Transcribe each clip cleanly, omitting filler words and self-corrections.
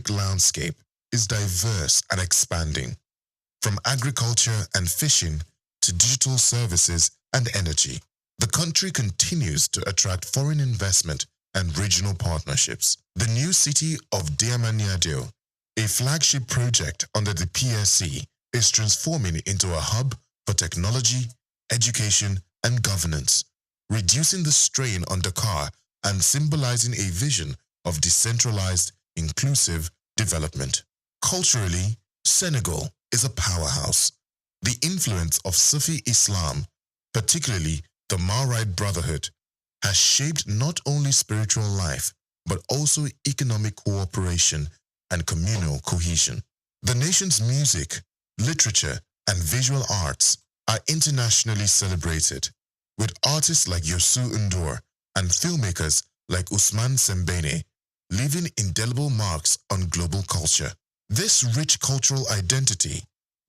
economic landscape is diverse and expanding, from agriculture and fishing to digital services and energy. The country continues to attract foreign investment and regional partnerships. The new city of Diamaniadio, a flagship project under the PSC, is transforming into a hub for technology, education, and governance, reducing the strain on Dakar and symbolizing a vision of decentralized, inclusive development. Culturally, Senegal is a powerhouse. The influence of Sufi Islam, particularly the Mahrite Brotherhood, has shaped not only spiritual life, but also economic cooperation and communal cohesion. The nation's music, literature, and visual arts are internationally celebrated, with artists like Youssou N'Dour and filmmakers like Ousmane Sembene leaving indelible marks on global culture. This rich cultural identity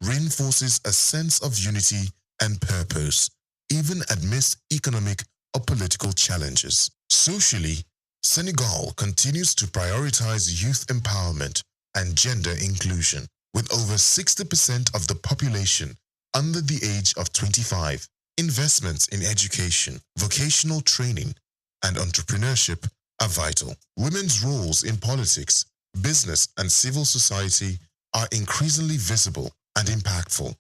reinforces a sense of unity and purpose, even amidst economic or political challenges. Socially, Senegal continues to prioritize youth empowerment and gender inclusion, with over 60% of the population under the age of 25. Investments in education, vocational training, and entrepreneurship are vital. Women's roles in politics, business, and civil society are increasingly visible and impactful,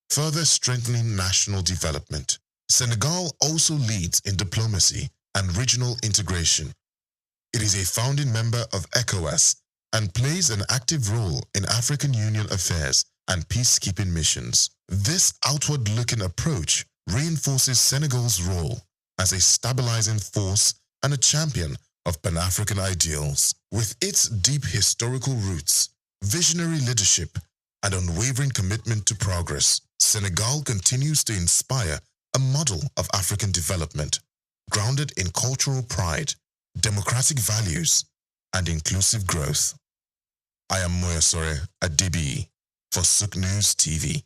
further strengthening national development. Senegal also leads in diplomacy and regional integration. It is a founding member of ECOWAS and plays an active role in African Union affairs and peacekeeping missions. This outward-looking approach reinforces Senegal's role as a stabilizing force and a champion of Pan-African ideals. With its deep historical roots, visionary leadership, and unwavering commitment to progress, Senegal continues to inspire a model of African development grounded in cultural pride, democratic values, and inclusive growth. I am Moyosore Adibi for Souqnews TV.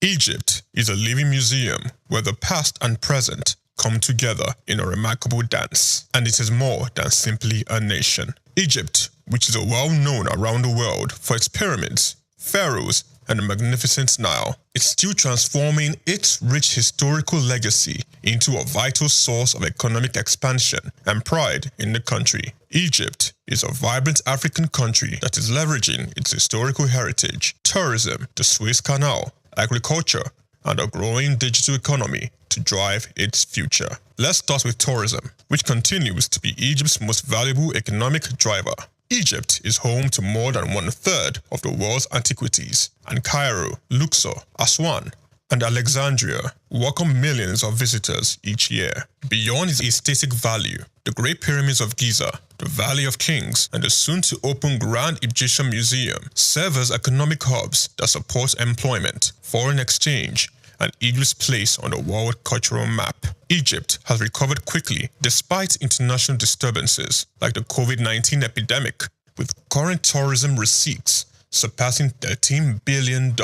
Egypt is a living museum where the past and present come together in a remarkable dance, and it is more than simply a nation. Egypt, which is well known around the world for its pyramids, pharaohs, and the magnificent Nile, is still transforming its rich historical legacy into a vital source of economic expansion and pride in the country. Egypt is a vibrant African country that is leveraging its historical heritage, tourism, the Suez Canal, agriculture, and a growing digital economy to drive its future. Let's start with tourism, which continues to be Egypt's most valuable economic driver. Egypt is home to more than 1/3 of the world's antiquities, and Cairo, Luxor, Aswan, and Alexandria welcome millions of visitors each year. Beyond its aesthetic value, the Great Pyramids of Giza, the Valley of Kings, and the soon-to-open Grand Egyptian Museum serve as economic hubs that support employment, foreign exchange, and Egypt's place on the world cultural map. Egypt has recovered quickly despite international disturbances like the COVID-19 epidemic, with current tourism receipts surpassing $13 billion.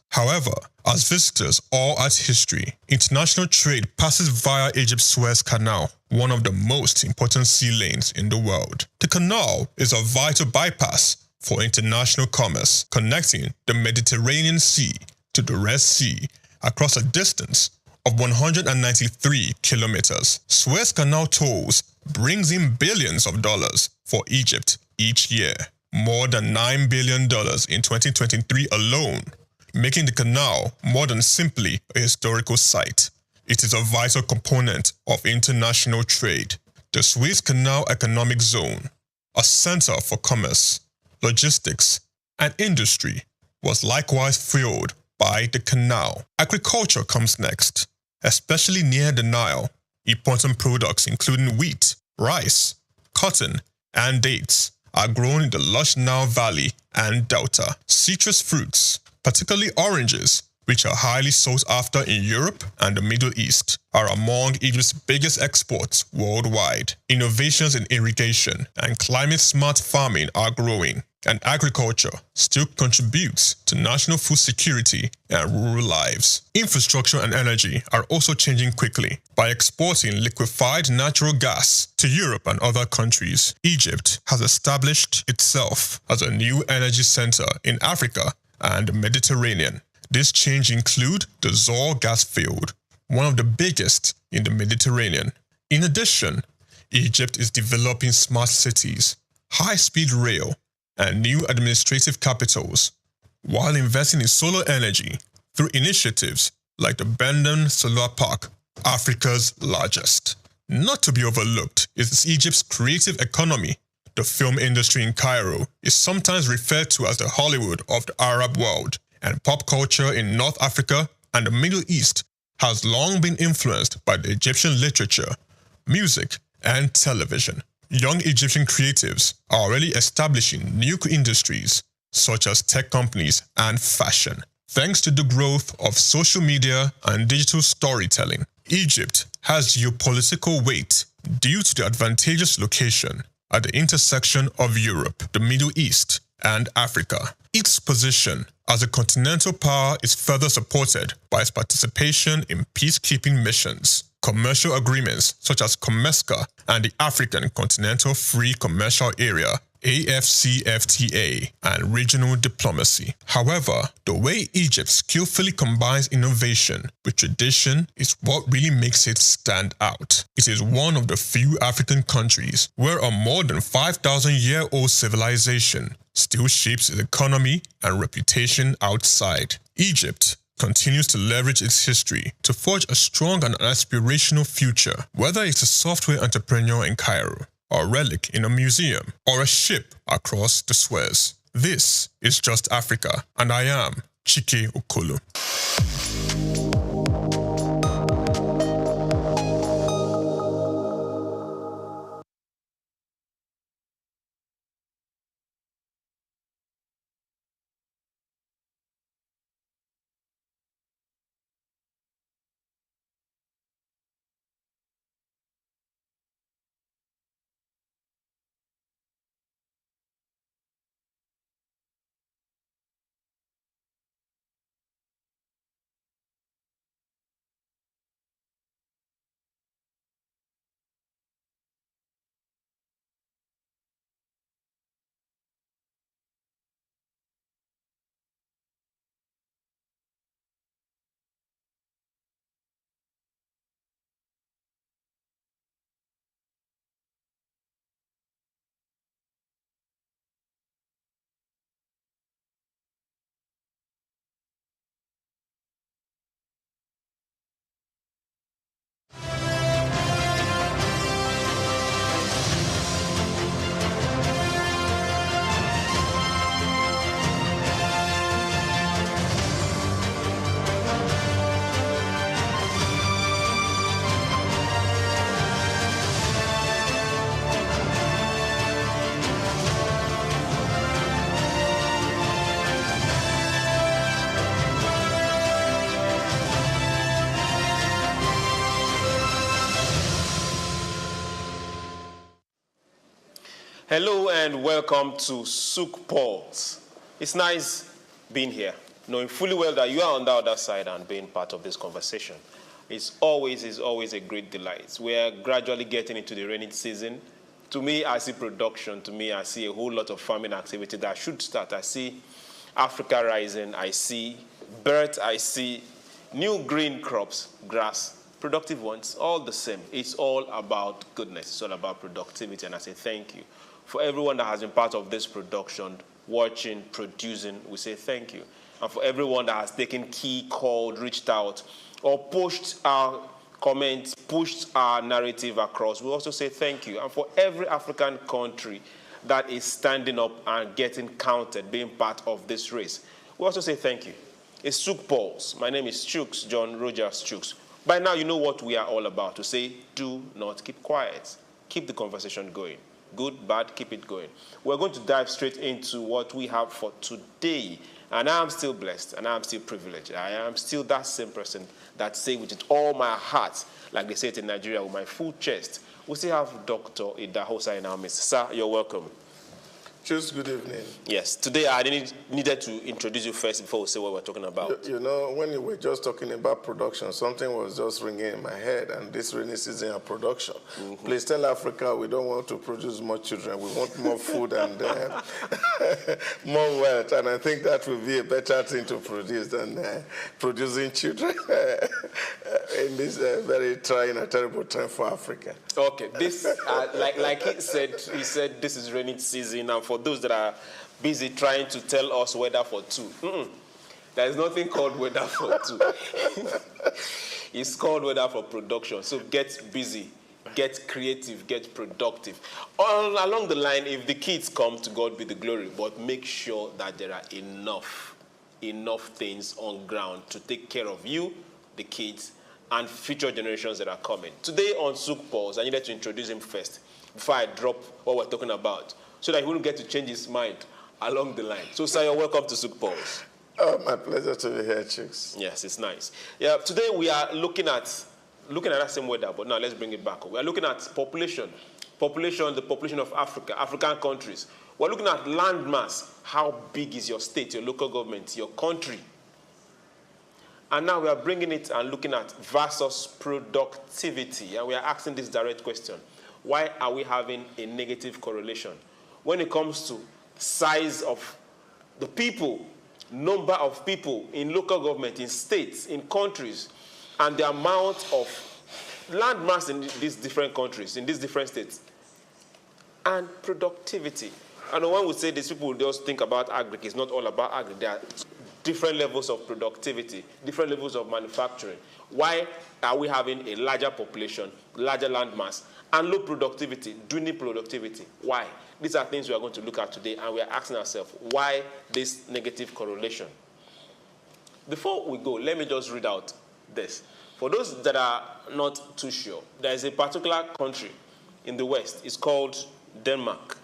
However, as visitors all at history, international trade passes via Egypt's Suez Canal, one of the most important sea lanes in the world. The canal is a vital bypass for international commerce, connecting the Mediterranean Sea to the Red Sea across a distance of 193 kilometers. Suez Canal tolls brings in billions of dollars for Egypt each year, more than $9 billion in 2023 alone, making the canal more than simply a historical site. It is a vital component of international trade. The Suez Canal Economic Zone, a center for commerce, logistics, and industry, was likewise fueled by the canal. Agriculture comes next, especially near the Nile. Important products including wheat, rice, cotton, and dates are grown in the lush Nile Valley and Delta. Citrus fruits, particularly oranges, which are highly sought after in Europe and the Middle East, are among Egypt's biggest exports worldwide. Innovations in irrigation and climate-smart farming are growing, and agriculture still contributes to national food security and rural lives. Infrastructure and energy are also changing quickly. By exporting liquefied natural gas to Europe and other countries, Egypt has established itself as a new energy center in Africa and the Mediterranean. This change includes the Zohr gas field, one of the biggest in the Mediterranean. In addition, Egypt is developing smart cities, high-speed rail, and new administrative capitals, while investing in solar energy through initiatives like the Benden Solar Park, Africa's largest. Not to be overlooked is Egypt's creative economy. The film industry in Cairo is sometimes referred to as the Hollywood of the Arab world, and pop culture in North Africa and the Middle East has long been influenced by the Egyptian literature, music, and television. Young Egyptian creatives are already establishing new industries, such as tech companies and fashion. Thanks to the growth of social media and digital storytelling, Egypt has geopolitical weight due to the advantageous location at the intersection of Europe, the Middle East, and Africa. Its position as a continental power is further supported by its participation in peacekeeping missions, commercial agreements such as COMESCA and the African Continental Free Commercial Area AFCFTA, and regional diplomacy. However, the way Egypt skillfully combines innovation with tradition is what really makes it stand out. It is one of the few African countries where a more than 5,000-year-old civilization still shapes its economy and reputation outside. Egypt continues to leverage its history to forge a strong and aspirational future, whether it's a software entrepreneur in Cairo, a relic in a museum, or a ship across the Suez. This is Just Africa, and I am Chike Okolo. Hello and welcome to SOUQ Pulse. It's nice being here, knowing fully well that you are on the other side and being part of this conversation. It's always a great delight. We're gradually getting into the rainy season. To me, I see production. To me, I see a whole lot of farming activity that should start. I see Africa rising. I see birds. I see new green crops, grass, productive ones, all the same. It's all about goodness. It's all about productivity. And I say thank you. For everyone that has been part of this production, watching, producing, we say thank you. And for everyone that has taken key, called, reached out, or pushed our comments, pushed our narrative across, we also say thank you. And for every African country that is standing up and getting counted, being part of this race, we also say thank you. It's SOUQ Pulse. My name is Chooks, John Rogers Chooks. By now, you know what we are all about. To say, do not keep quiet. Keep the conversation going. Good, bad, keep it going. We're going to dive straight into what we have for today. And I am still blessed, and I am still privileged. I am still that same person that say with all my heart, like they say it in Nigeria, with my full chest. We still have Dr. Idahosa in our midst. Sir, you're welcome. Just good evening. Yes, today I needed to introduce you first before we say what we're talking about. You know, when you were just talking about production, something was just ringing in my head, and this rainy season of production. Please tell Africa we don't want to produce more children. We want more food and more wealth, and I think that will be a better thing to produce than producing children in this very trying and terrible time for Africa. Okay, this, like he said this is rainy season, and for those that are busy trying to tell us weather for two, there is nothing called weather for two. It's called weather for production. So get busy, get creative, get productive. Along the line, if the kids come, to God be the glory, but make sure that there are enough things on ground to take care of you, the kids, and future generations that are coming. Today on SOUQ Pulse, I needed to introduce him first before I drop what we're talking about, so that he wouldn't get to change his mind along the line. So, sir, you're welcome to SOUQ Pulse. Oh, my pleasure to be here, Chicks. Yes, it's nice. Yeah, today we are looking at that same weather, but now let's bring it back. We are looking at population, the population of Africa, African countries. We're looking at land mass. How big is your state, your local government, your country? And now we are bringing it and looking at versus productivity. And we are asking this direct question. Why are we having a negative correlation when it comes to size of the people, number of people in local government, in states, in countries, and the amount of land mass in these different countries, in these different states, and productivity? And when we say this, people just think about agri. It's not all about agri. There are different levels of productivity, different levels of manufacturing. Why are we having a larger population, larger land mass, and low productivity, dwindling productivity? Why? These are things we are going to look at today, and we are asking ourselves, why this negative correlation? Before we go, let me just read out this. For those that are not too sure, there is a particular country in the West. It's called Denmark.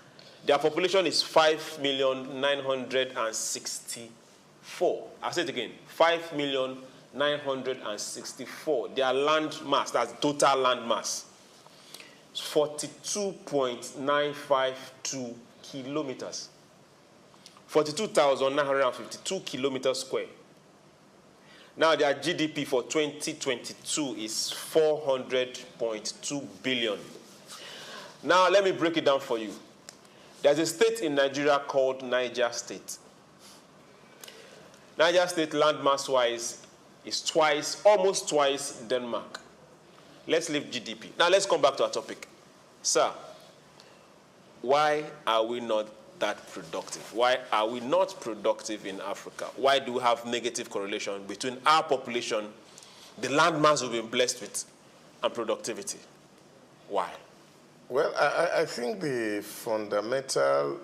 Their population is 5,964,000. I'll say it again, 5,964,000. Their land mass, that's total land mass, 42.952 kilometers. 42,952 kilometers square. Now their GDP for 2022 is 400.2 billion. Now let me break it down for you. There's a state in Nigeria called Niger State. Niger State, land mass-wise, is almost twice Denmark. Let's leave GDP. Now let's come back to our topic. Sir, why are we not that productive? Why are we not productive in Africa? Why do we have negative correlation between our population, the land mass we've been blessed with, and productivity? Why? Well, I think the fundamental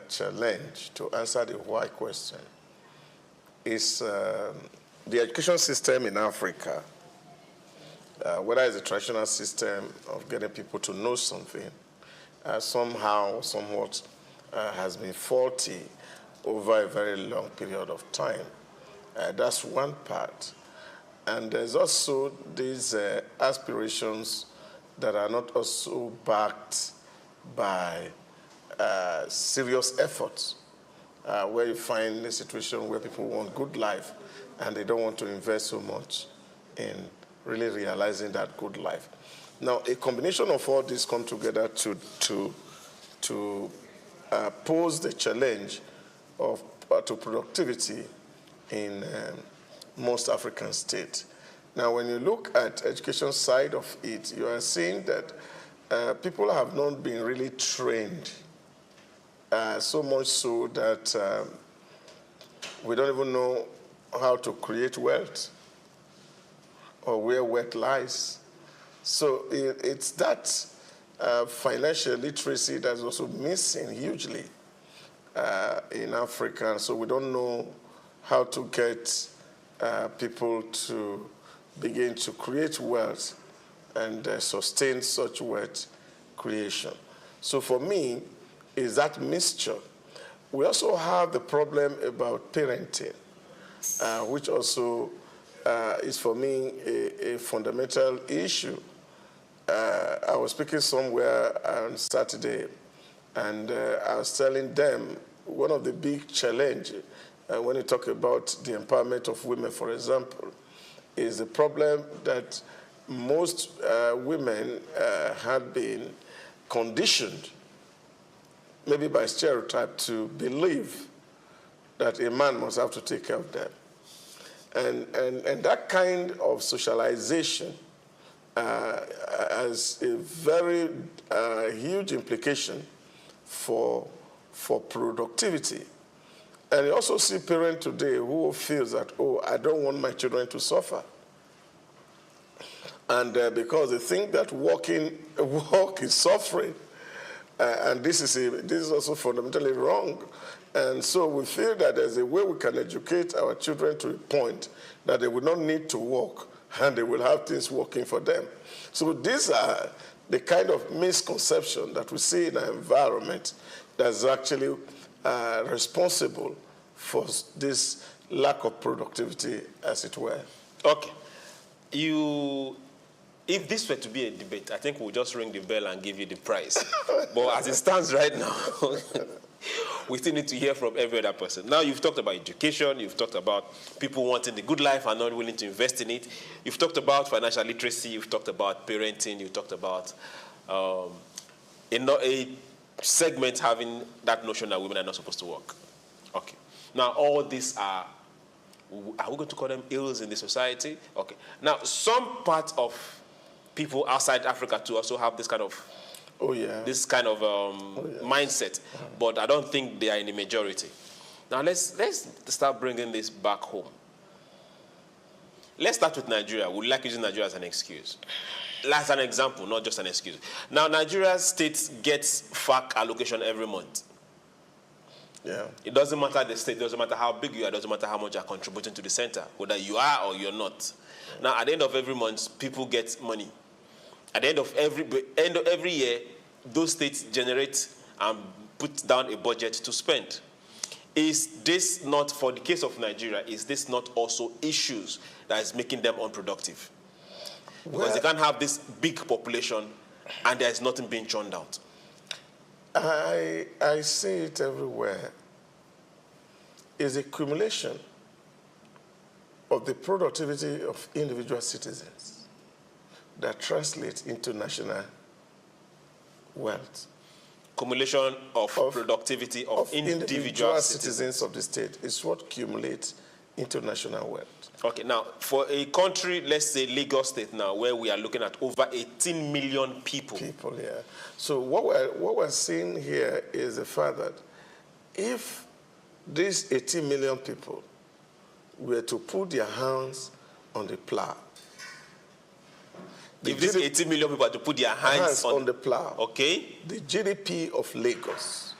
challenge to answer the why question is the education system in Africa, whether it's a traditional system of getting people to know something, somewhat has been faulty over a very long period of time. That's one part. And there's also these aspirations that are not also backed by serious efforts, where you find a situation where people want good life and they don't want to invest so much in really realizing that good life. Now, a combination of all this come together to pose the challenge of to productivity in most African states. Now, when you look at education side of it, you are seeing that people have not been really trained, so much so that we don't even know how to create wealth or where wealth lies. So it's that financial literacy that's also missing hugely in Africa. So we don't know how to get people to begin to create wealth and sustain such wealth creation. So for me, is that mixture. We also have the problem about parenting, which also is for me a fundamental issue. I was speaking somewhere on Saturday And I was telling them one of the big challenges when you talk about the empowerment of women, for example, is the problem that most women have been conditioned, maybe by stereotype, to believe that a man must have to take care of them. And that kind of socialization has a very huge implication for productivity. And you also see parents today who feels that, oh, I don't want my children to suffer. And because they think that work is suffering, and this is also fundamentally wrong. And so we feel that there's a way we can educate our children to a point that they will not need to work and they will have things working for them. So these are the kind of misconception that we see in our environment that's actually responsible for this lack of productivity, as it were. Okay. If this were to be a debate, I think we'll just ring the bell and give you the prize. But as it stands right now, we still need to hear from every other person. Now, you've talked about education. You've talked about people wanting the good life and not willing to invest in it. You've talked about financial literacy. You've talked about parenting. You've talked about a segment having that notion that women are not supposed to work. Okay. Now, all these are we going to call them ills in the society? Okay. Now, some part of people outside Africa too also have this kind of this kind of mindset, but I don't think they are in the majority. Now let's start bringing this back home. Let's start with Nigeria. We like using Nigeria as an excuse. As an example, not just an excuse. Now, Nigeria's state gets FAC allocation every month. Yeah. It doesn't matter the state, it doesn't matter how big you are, it doesn't matter how much you are contributing to the center, whether you are or you're not. Now, at the end of every month, people get money. At the end of every year, those states generate and put down a budget to spend. Is this not, for the case of Nigeria, is this not also issues that is making them unproductive? Because they can't have this big population and there is nothing being churned out. I see it everywhere. It's a accumulation of the productivity of individual citizens that translates into national wealth. Accumulation of productivity of individual citizens of the state is what accumulates into national wealth. Okay, now, for a country, let's say Lagos State now, where we are looking at over 18 million people. Yeah. So what we're seeing here is the fact that if these 18 million people were to put their hands on the plow, if these 18 million people are to put their hands on the plow, okay, the GDP of Lagos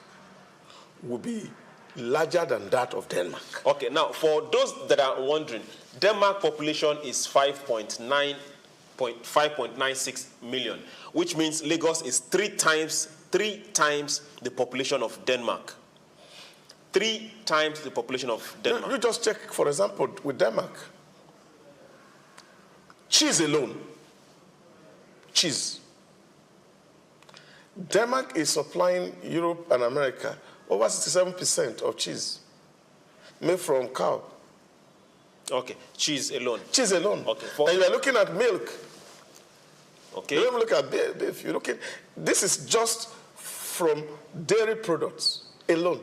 will be larger than that of Denmark. Okay, now for those that are wondering, Denmark population is 5.96 million, which means Lagos is three times the population of Denmark. 3 times the population of Denmark. You just check, for example, with Denmark. Cheese alone. Cheese. Denmark is supplying Europe and America over 67% of cheese made from cow. Okay, cheese alone. Cheese alone. Okay. And you are looking at milk. Okay. You don't look at beef. You're looking. This is just from dairy products alone.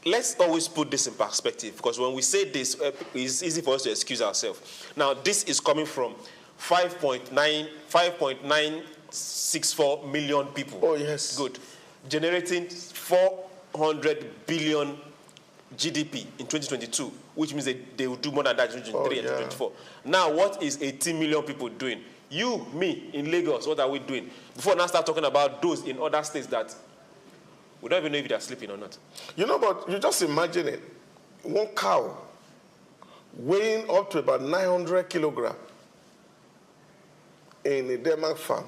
Let's always put this in perspective, because when we say this, it's easy for us to excuse ourselves. Now, this is coming from 5.964 million people. Oh, yes. Good. Generating 400 billion GDP in 2022, which means they will do more than that in 2023 and 2024. Now, what is 18 million people doing? You, me, in Lagos, what are we doing? Before now start talking about those in other states that we don't even know if they're sleeping or not. You know, but you just imagine it. One cow weighing up to about 900 kilograms in a Denmark farm.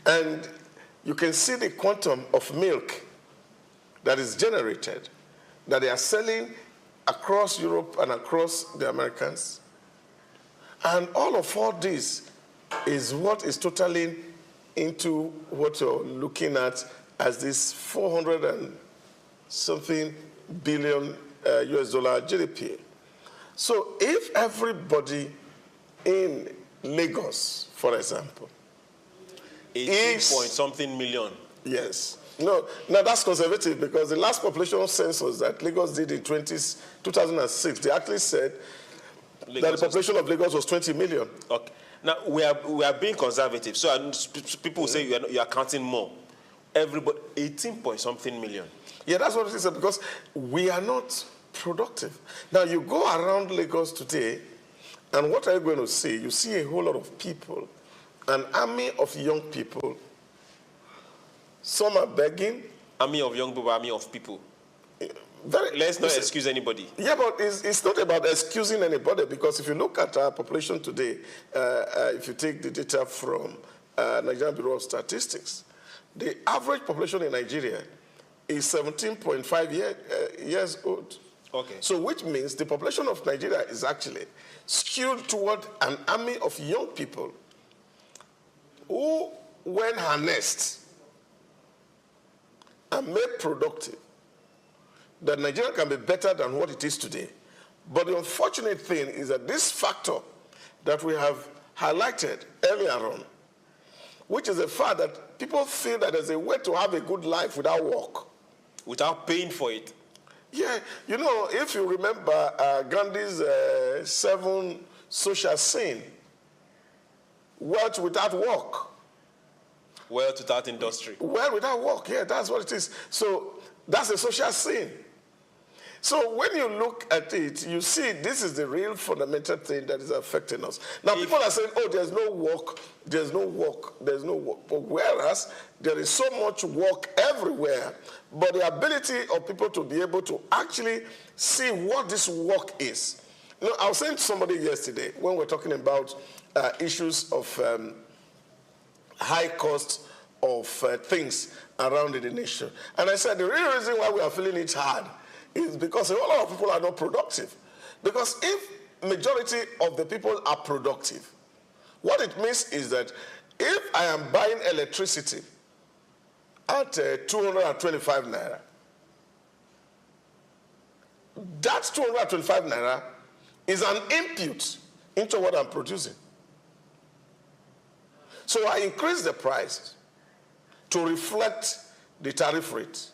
And you can see the quantum of milk that is generated, that they are selling across Europe and across the Americans. And all this is what is totaling into what you're looking at as this 400 and something billion US dollar GDP. So if everybody in Lagos, for example, 18 point something million. Yes. No, now that's conservative because the last population census that Lagos did in 2006, they actually said that the population of Lagos was 20 million. Okay. Now, we are being conservative. So people say you are counting more. Everybody, 18 point something million. Yeah, that's what it is, because we are not productive. Now, you go around Lagos today, and what are you going to see? You see a whole lot of people, an army of young people. Some are begging. Army of young people, army of people. Let's not excuse anybody. Yeah, but it's not about excusing anybody, because if you look at our population today, if you take the data from Nigerian Bureau of Statistics, the average population in Nigeria is 17.5 years old. Okay. So which means the population of Nigeria is actually skewed toward an army of young people who, when harnessed and made productive, that Nigeria can be better than what it is today. But the unfortunate thing is that this factor that we have highlighted earlier on, which is the fact that people feel that there's a way to have a good life without work. Without paying for it. Yeah, you know, if you remember Gandhi's 7 social sin, wealth without work. Wealth without industry. Wealth without work, yeah, that's what it is. So that's a social sin. So when you look at it, you see this is the real fundamental thing that is affecting us. Now, people are saying, oh, there's no work, there's no work, there's no work. But whereas there is so much work everywhere, but the ability of people to be able to actually see what this work is. You know, I was saying to somebody yesterday when we were talking about issues of high cost of things around in the nation. And I said the real reason why we are feeling it hard is because a whole lot of people are not productive. Because if majority of the people are productive, what it means is that if I am buying electricity at 225 naira, that 225 naira is an input into what I'm producing. So I increase the price to reflect the tariff rate.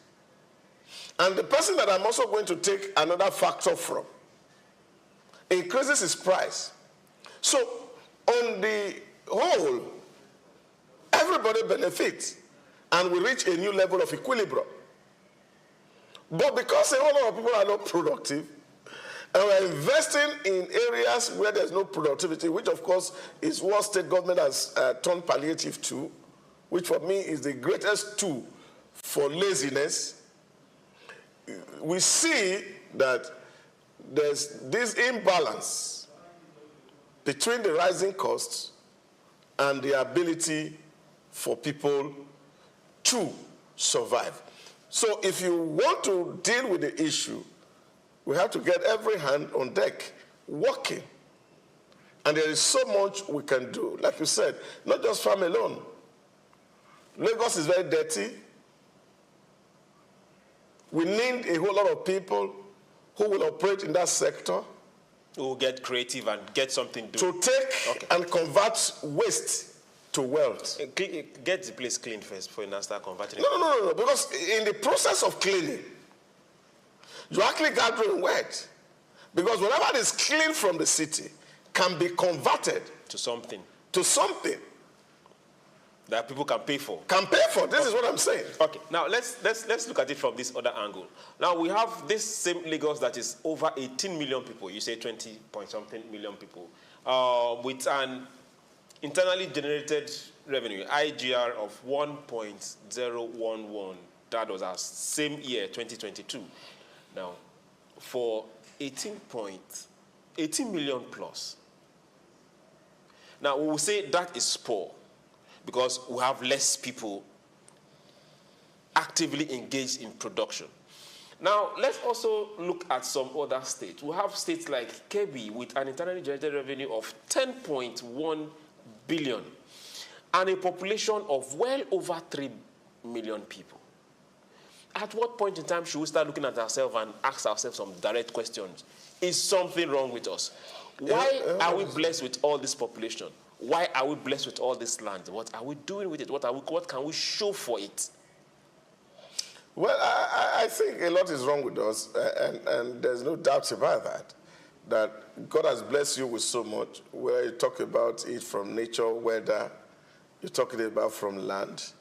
And the person that I'm also going to take another factor from increases his price. So on the whole, everybody benefits and we reach a new level of equilibrium. But because a whole lot of people are not productive, and we're investing in areas where there's no productivity, which of course is what state government has turned palliative to, which for me is the greatest tool for laziness, we see that there's this imbalance between the rising costs and the ability for people to survive. So if you want to deal with the issue, we have to get every hand on deck working. And there is so much we can do. Like you said, not just farm alone. Lagos is very dirty. We need a whole lot of people who will operate in that sector. Who will get creative and get something to do. To take and convert waste to wealth. Get the place clean first before you start converting it. No. Because in the process of cleaning, you actually gathering wet. Because whatever is clean from the city can be converted to something. To something. That people can pay for. Can pay for. This is what I'm saying. Okay. Now let's look at it from this other angle. Now we have this same Lagos that is over 18 million people. You say 20 point something million people, with an internally generated revenue IGR of 1.011. That was our same year, 2022. Now, for 18 million plus. Now we will say that is poor, because we have less people actively engaged in production. Now, let's also look at some other states. We have states like Kebbi with an internally generated revenue of 10.1 billion. and a population of well over 3 million people. At what point in time should we start looking at ourselves and ask ourselves some direct questions? Is something wrong with us? Why are we blessed with all this population? Why are we blessed with all this land? What are we doing with it? What can we show for it? Well, I think a lot is wrong with us, and there's no doubt about that God has blessed you with so much, where you talk about it from nature, weather, you're talking about from land,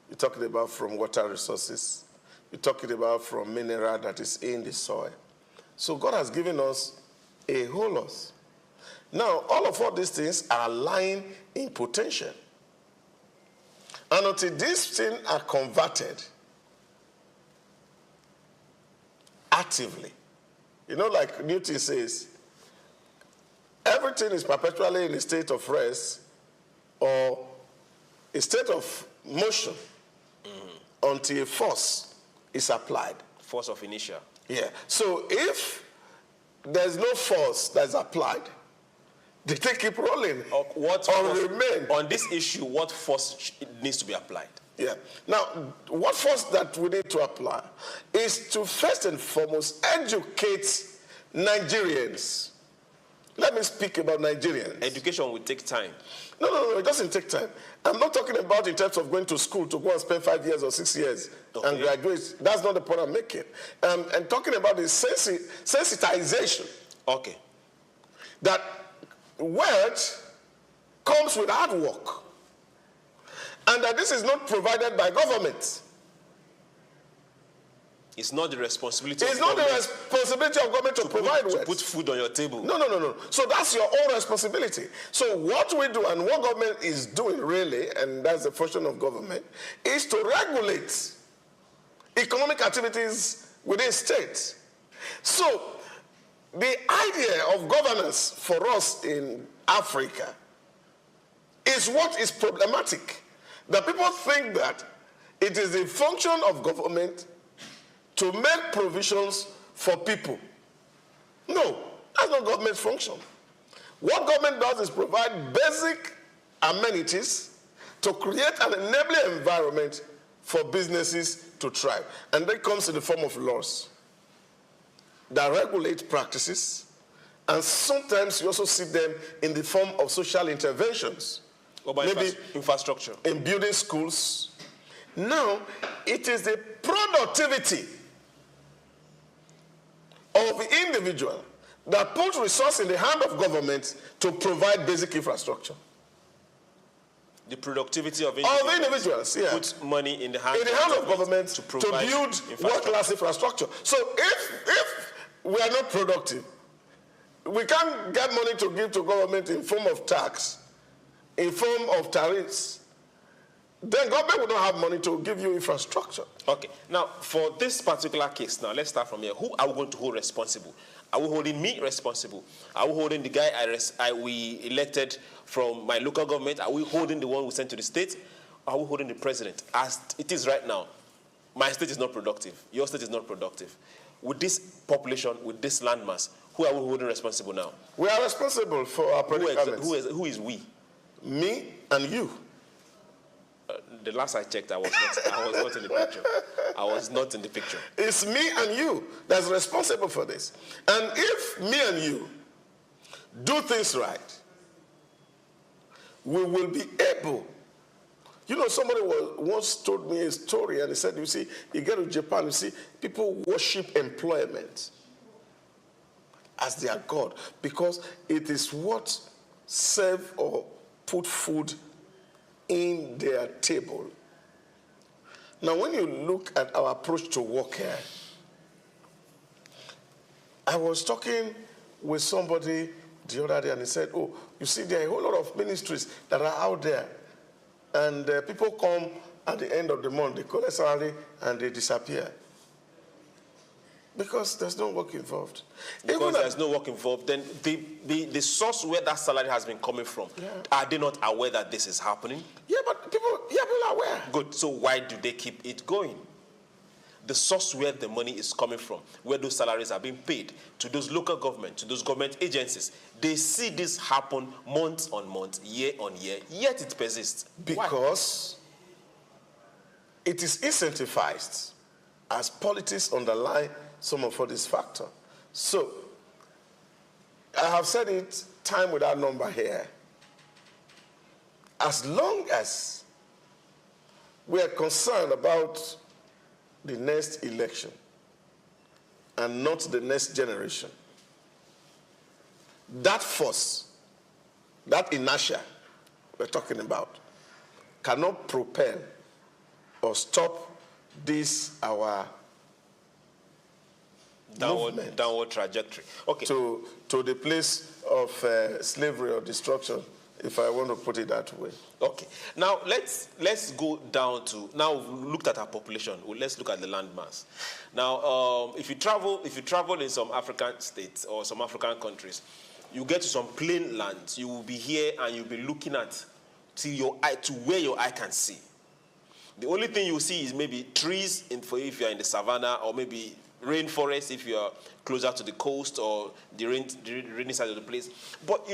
you're talking about from water resources, you're talking about from mineral that is in the soil. So God has given us a whole lot. Now, all these things are lying in potential. And until these things are converted actively, like Newton says, everything is perpetually in a state of rest or a state of motion until a force is applied. Force of inertia. Yeah. So if there's no force that's applied, they keep rolling remain. On this issue, what force needs to be applied? Yeah. Now, what force that we need to apply is to first and foremost educate Nigerians. Let me speak about Nigerians. Education will take time. No, it doesn't take time. I'm not talking about in terms of going to school to go and spend 5 years or 6 years and graduate. That's not the point I'm making. I'm talking about the sensitization. Okay. That wealth comes with hard work. And that this is not provided by government. It's not the responsibility of government to provide wealth. To put food on your table. No. So that's your own responsibility. So what we do and what government is doing really, and that's the function of government, is to regulate economic activities within states. So the idea of governance for us in Africa is what is problematic. That people think that it is the function of government to make provisions for people. No, that's not government's function. What government does is provide basic amenities to create an enabling environment for businesses to thrive. And that comes in the form of laws that regulate practices, and sometimes you also see them in the form of social interventions. Maybe infrastructure. In building schools. Now, it is the productivity of the individual that puts resources in the hand of government to provide basic infrastructure. The productivity of individuals, yeah. Puts money in the hands of government to build world-class infrastructure. So if we are not productive, we can't get money to give to government in form of tax, in form of tariffs, then government will not have money to give you infrastructure. Okay. Now, for this particular case, now let's start from here. Who are we going to hold responsible? Are we holding me responsible? Are we holding the guy we elected from my local government? Are we holding the one we sent to the state? Are we holding the president? As it is right now, my state is not productive. Your state is not productive. With this population, with this landmass, who are we holding responsible now? We are responsible for our predicaments. Who is we? Me and you. The last I checked, I was not in the picture. I was not in the picture. It's me and you that's responsible for this. And if me and you do things right, we will be able. Somebody once told me a story, and he said, you see, you get to Japan, you see, people worship employment as their God because it is what serve or put food in their table. Now, when you look at our approach to work here, I was talking with somebody the other day, and he said, oh, you see, there are a whole lot of ministries that are out there, and people come at the end of the month, they collect salary, and they disappear. Because there's no work involved. Because there's no work involved, then the source where that salary has been coming from, are they not aware that this is happening? Yeah, but people are aware. Good. So why do they keep it going? the source where the money is coming from, where those salaries are being paid, to those local government, to those government agencies. They see this happen month on month, year on year, yet it persists. Because it is incentivized as politics underlie some of all these factors. So, I have said it time without number here. As long as we are concerned about the next election and not the next generation, that force, that inertia we're talking about, cannot propel or stop this our downward trajectory. Okay. To the place of slavery or destruction, if I want to put it that way. Okay. Now let's go down to, now we've looked at our population. Well, let's look at the landmass. Now, if you travel in some African states or some African countries, you get to some plain lands. You will be here and you'll be looking at to where your eye can see. The only thing you see is maybe trees for if you're in the savannah, or maybe rainforest if you're closer to the coast or the rainy side of the place. But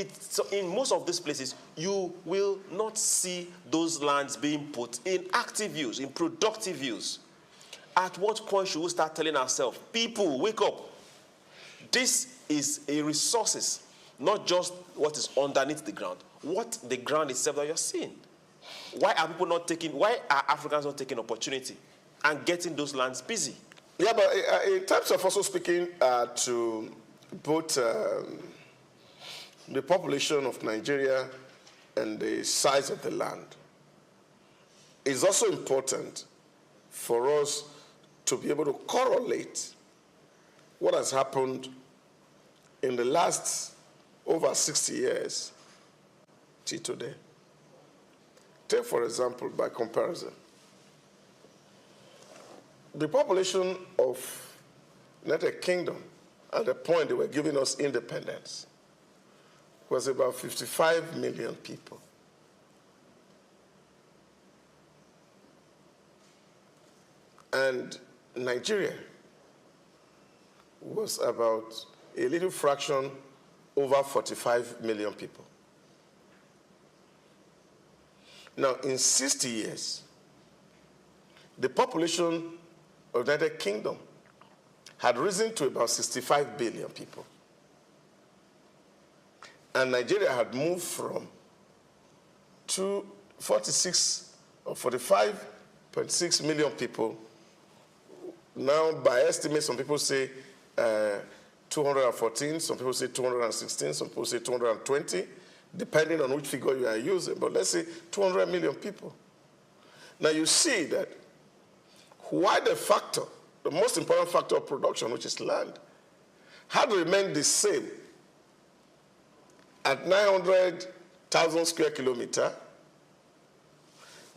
in most of these places, you will not see those lands being put in active use, in productive use. At what point should we start telling ourselves, people, wake up? This is a resources, not just what is underneath the ground, what the ground itself that you're seeing. Why are Africans not taking opportunity and getting those lands busy? Yeah, but in terms of also speaking to both the population of Nigeria and the size of the land, it's also important for us to be able to correlate what has happened in the last over 60 years till today. Take, for example, by comparison, the population of United Kingdom at the point they were giving us independence was about 55 million people. And Nigeria was about a little fraction over 45 million people. Now, in 60 years, the population of the United Kingdom had risen to about 65 billion people. And Nigeria had moved from 46 or 45.6 million people. Now, by estimate, some people say 214, some people say 216, some people say 220, depending on which figure you are using. But let's say 200 million people. Now, you see that why the most important factor of production, which is land, had remained the same at 900,000 square kilometers,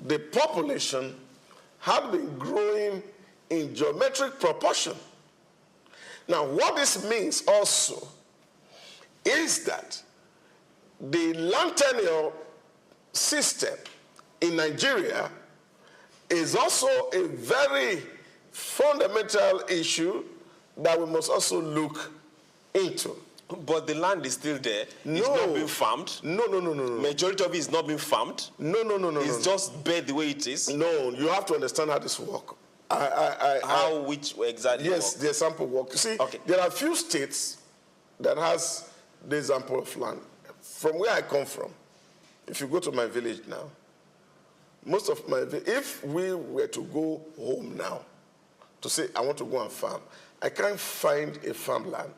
the population had been growing in geometric proportion. Now, what this means also is that the land tenure system in Nigeria is also a very fundamental issue that we must also look into. But the land is still there. It's not being farmed. No. Majority of it is not being farmed. No. It's just bare the way it is. No, you have to understand how this works. Which exactly? Yes, the example work. You see, okay. There are a few states that has the example of land. From where I come from, if you go to my village now, most of my if we were to go home now to say I want to go and farm, I can't find a farmland.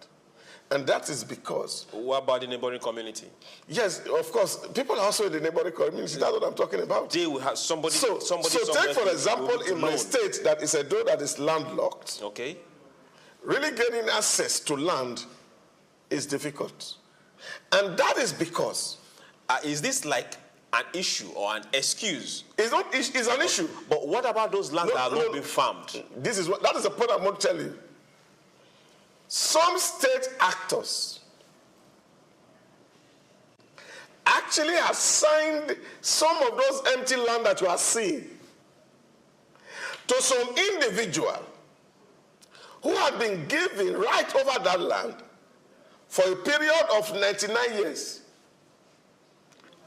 And that is because... What about the neighboring community? Yes, of course. People are also in the neighboring community. That's what I'm talking about. They will have somebody... So take, for example, in my state that is a door that is landlocked. Okay. Really getting access to land is difficult. And that is because... is this like an issue or an excuse? It's not. It's an issue. But what about those lands that are not being farmed? That is the point I'm going to tell you. Some state actors actually assigned some of those empty land that you are seeing to some individual who had been given right over that land for a period of 99 years,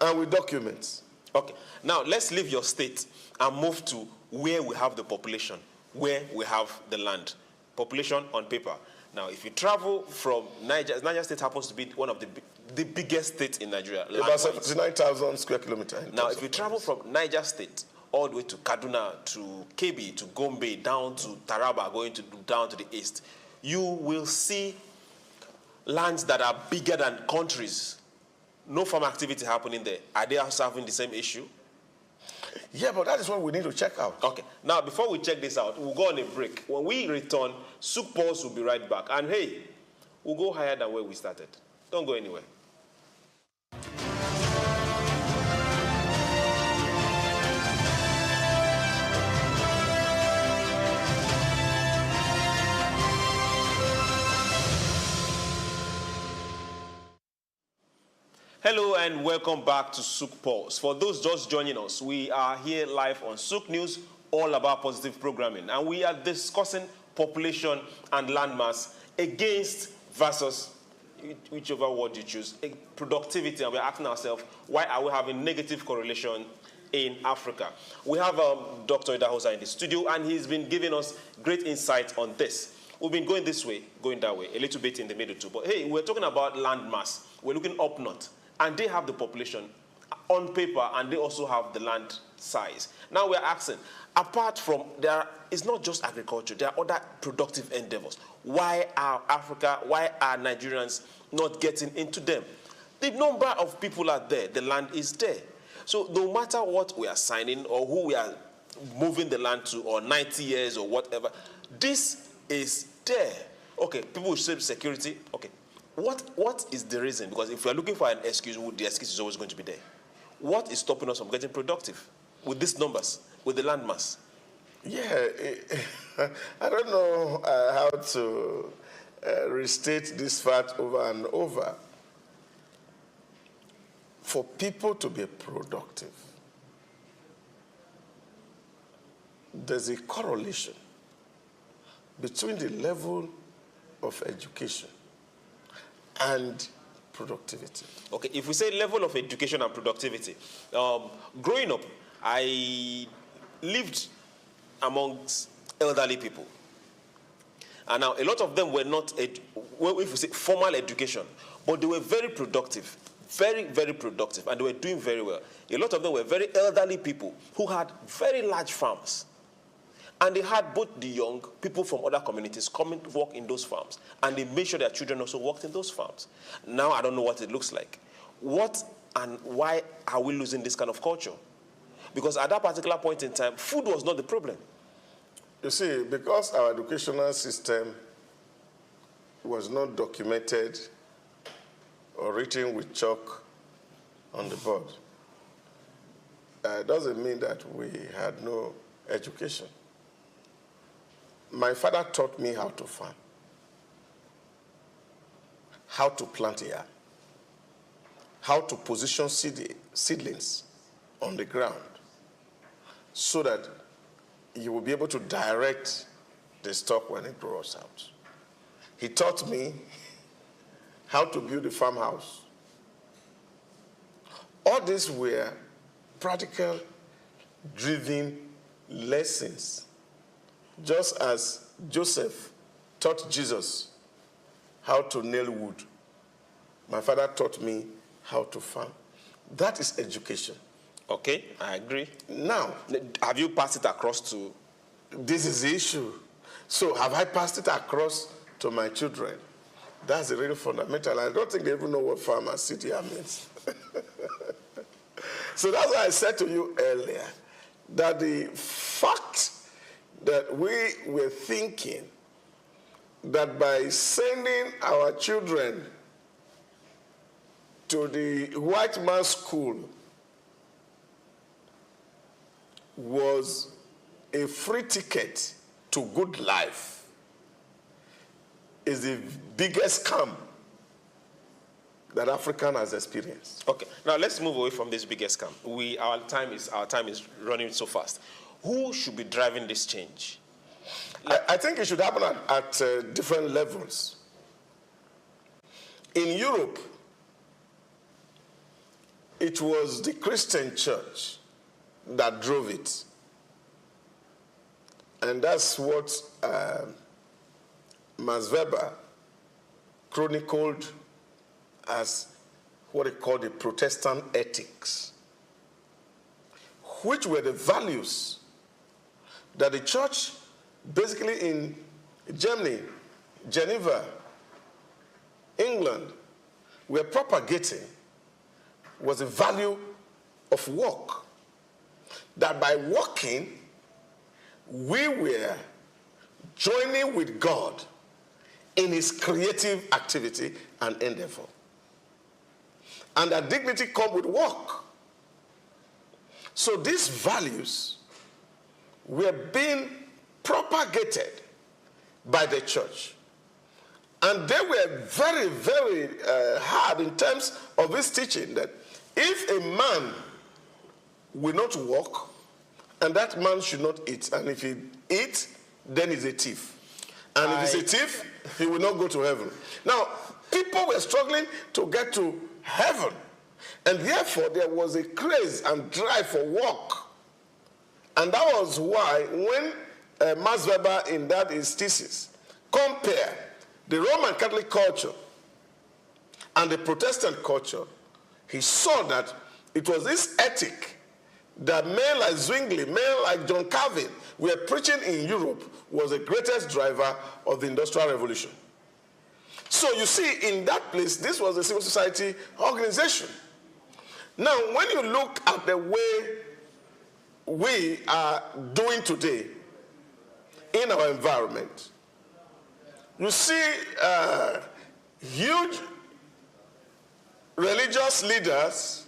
and with documents. Okay, now let's leave your state and move to where we have the population, where we have the land. Population on paper. Now, if you travel from Niger State happens to be one of the biggest states in Nigeria. About 79,000 square kilometers. Now, if you travel from Niger State all the way to Kaduna, to Kebbi, to Gombe, down to Taraba, down to the east, you will see lands that are bigger than countries. No farm activity happening there. Are they also having the same issue? Yeah, but that is what we need to check out. Okay. Now, before we check this out, we'll go on a break. When we return, SOUQ Pulse will be right back. And hey, we'll go higher than where we started. Don't go anywhere. Hello and welcome back to SOUQ Pulse. For those just joining us, we are here live on SOUQ News, all about positive programming. And we are discussing population and landmass against versus, whichever word you choose, productivity. And we're asking ourselves, why are we having negative correlation in Africa? We have Dr. Idahosa in the studio, and he's been giving us great insight on this. We've been going this way, going that way, a little bit in the middle too. But hey, we're talking about landmass. We're looking up north. And they have the population on paper, and they also have the land size. Now we're asking, apart from it's not just agriculture, there are other productive endeavors. Why are Nigerians not getting into them? The number of people are there, the land is there. So no matter what we are signing or who we are moving the land to, or 90 years or whatever, this is there. Okay, people will say security, okay. What is the reason? Because if we are looking for an excuse, the excuse is always going to be there. What is stopping us from getting productive with these numbers, with the landmass? Yeah, I don't know how to restate this fact over and over. For people to be productive, there's a correlation between the level of education and productivity. Okay, if we say level of education and productivity, growing up, I lived amongst elderly people. And now a lot of them were not, if we say formal education, but they were very productive, very, very productive, and they were doing very well. A lot of them were very elderly people who had very large farms. And they had both the young people from other communities come and work in those farms. And they made sure their children also worked in those farms. Now I don't know what it looks like. What and why are we losing this kind of culture? Because at that particular point in time, food was not the problem. You see, because our educational system was not documented or written with chalk on the board, doesn't mean that we had no education. My father taught me how to farm, how to plant a yard, how to position seedlings on the ground so that you will be able to direct the stock when it grows out. He taught me how to build a farmhouse. All these were practical, driven lessons. Just as Joseph taught Jesus how to nail wood, my father taught me how to farm. That is education. Okay, I agree. Now, have you passed it across to? This is the issue. So have I passed it across to my children? That's really fundamental. I don't think they even know what pharmacy means. So that's why I said to you earlier that the fact that we were thinking that by sending our children to the white man's school was a free ticket to good life is the biggest scam that African has experienced. Okay, now let's move away from this biggest scam. Our time is running so fast. Who should be driving this change? I think it should happen at different levels. In Europe, it was the Christian church that drove it. And that's what Max Weber chronicled as what he called the Protestant ethics, which were the values that the church, basically in Germany, Geneva, England, were propagating, was the value of work. That by working, we were joining with God in his creative activity and endeavor. And that dignity comes with work. So these values were being propagated by the church. And they were very, very hard in terms of his teaching that if a man will not work, and that man should not eat, and if he eats, then he's a thief. And if he's a thief, he will not go to heaven. Now, people were struggling to get to heaven, and therefore there was a craze and drive for work. And that was why when Max Weber in that his thesis compared the Roman Catholic culture and the Protestant culture, he saw that it was this ethic that men like Zwingli, men like John Calvin were preaching in Europe was the greatest driver of the Industrial Revolution. So you see, in that place, this was a civil society organization. Now, when you look at the way we are doing today in our environment, you see huge religious leaders,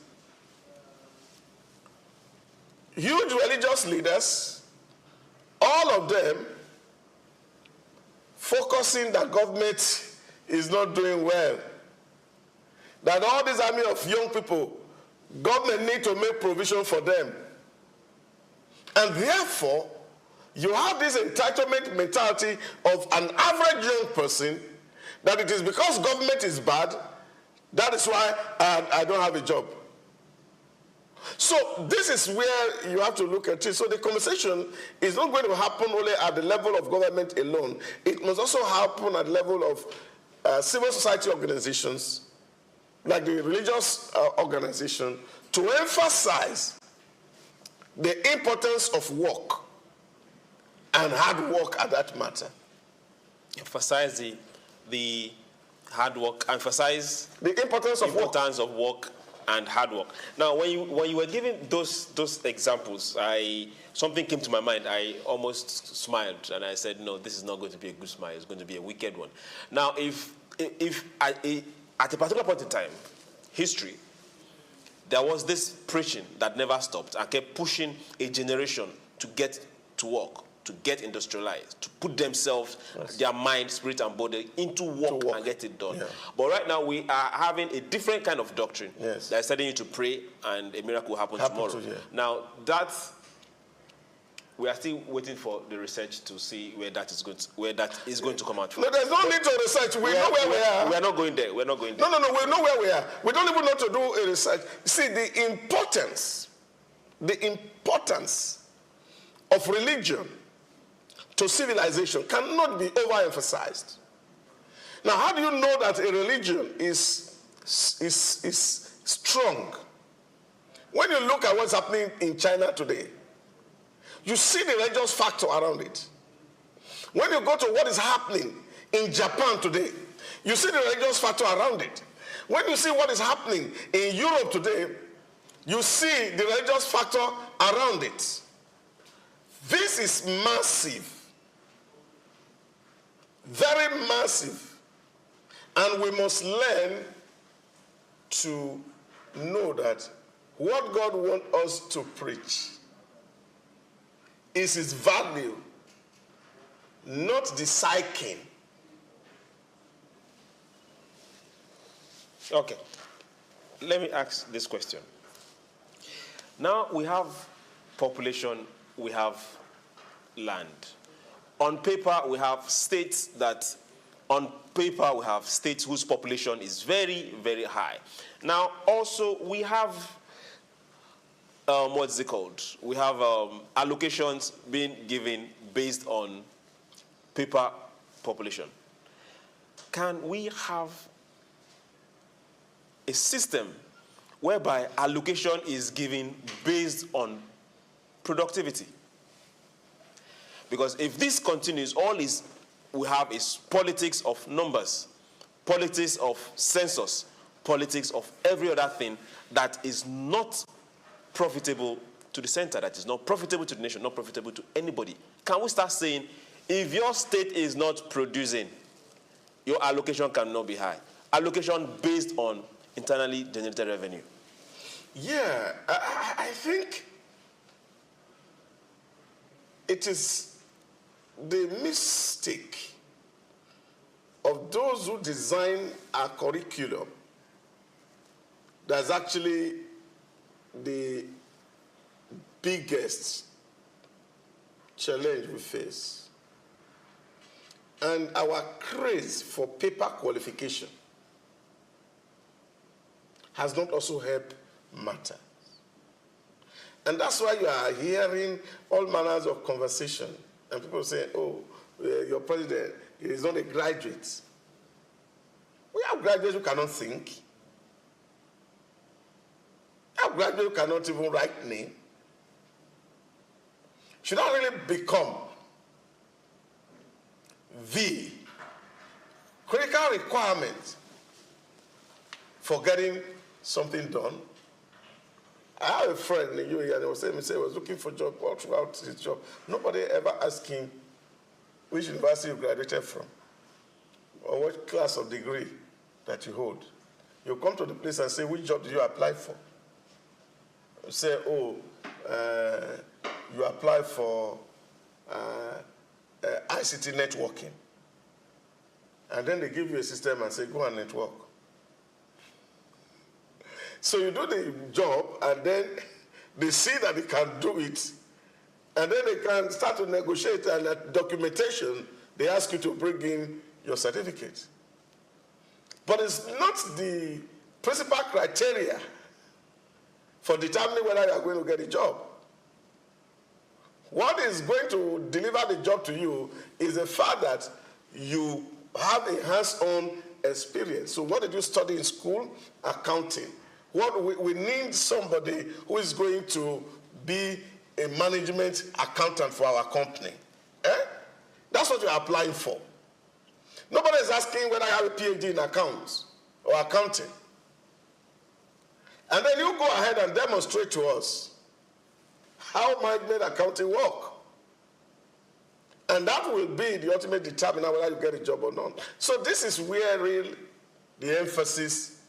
all of them focusing that government is not doing well. That all this army of young people, government need to make provision for them. And therefore, you have this entitlement mentality of an average young person that it is because government is bad, that is why I don't have a job. So this is where you have to look at it. So the conversation is not going to happen only at the level of government alone. It must also happen at the level of civil society organizations, like the religious organization, to emphasize the importance of work and hard work at that matter. Emphasize the hard work, emphasize the importance of work and hard work. Now, when you were giving those examples, something came to my mind. I almost smiled, and I said, no, this is not going to be a good smile. It's going to be a wicked one. Now, if at a particular point in time, history, there was this preaching that never stopped and kept pushing a generation to get to work, to get industrialized, to put themselves, their mind, spirit, and body into work and get it done. Yeah. But right now, we are having a different kind of doctrine that is telling you to pray and a miracle will happen tomorrow. Now, we are still waiting for the research to see where that is going to come out from. No, there's no need to research. We know where we are. We are not going there. We're not going there. No, we know where we are. We don't even know to do a research. See, the importance of religion to civilization cannot be overemphasized. Now, how do you know that a religion is strong? When you look at what's happening in China today, you see the religious factor around it. When you go to what is happening in Japan today, you see the religious factor around it. When you see what is happening in Europe today, you see the religious factor around it. This is massive. Very massive. And we must learn to know that what God wants us to preach is his value, not the psyche. Okay. Let me ask this question. Now we have population, we have land. on paper we have states whose population is very, very high. Now, also we have what's it called? We have allocations being given based on paper population. Can we have a system whereby allocation is given based on productivity? Because if this continues, all we have is politics of numbers, politics of census, politics of every other thing that is not profitable to the center, that is not profitable to the nation, not profitable to anybody. Can we start saying, if your state is not producing, your allocation cannot be high? Allocation based on internally generated revenue. Yeah, I think it is the mistake of those who design our curriculum that's actually the biggest challenge we face. And our craze for paper qualification has not also helped matters. And that's why you are hearing all manners of conversation. And people say, oh, your president is not a graduate. We have graduates who cannot think. We have graduates who cannot even write name. Should not really become the critical requirement for getting something done. I have a friend in UAE, and he was saying he was looking for a job all throughout his job. Nobody ever asked him which university you graduated from or what class of degree that you hold. You come to the place and say, which job did you apply for? You say, oh, you apply for ICT networking. And then they give you a system and say, go and network. So you do the job, and then they see that they can do it, and then they can start to negotiate, and at documentation, they ask you to bring in your certificate. But it's not the principal criteria for determining whether you are going to get a job. What is going to deliver the job to you is the fact that you have a hands-on experience. So what did you study in school? Accounting. What we need somebody who is going to be a management accountant for our company. That's what you're applying for. Nobody is asking whether I have a PhD in accounts or accounting. And then you go ahead and demonstrate to us how management accounting work. And that will be the ultimate determiner whether you get a job or not. So this is where really the emphasis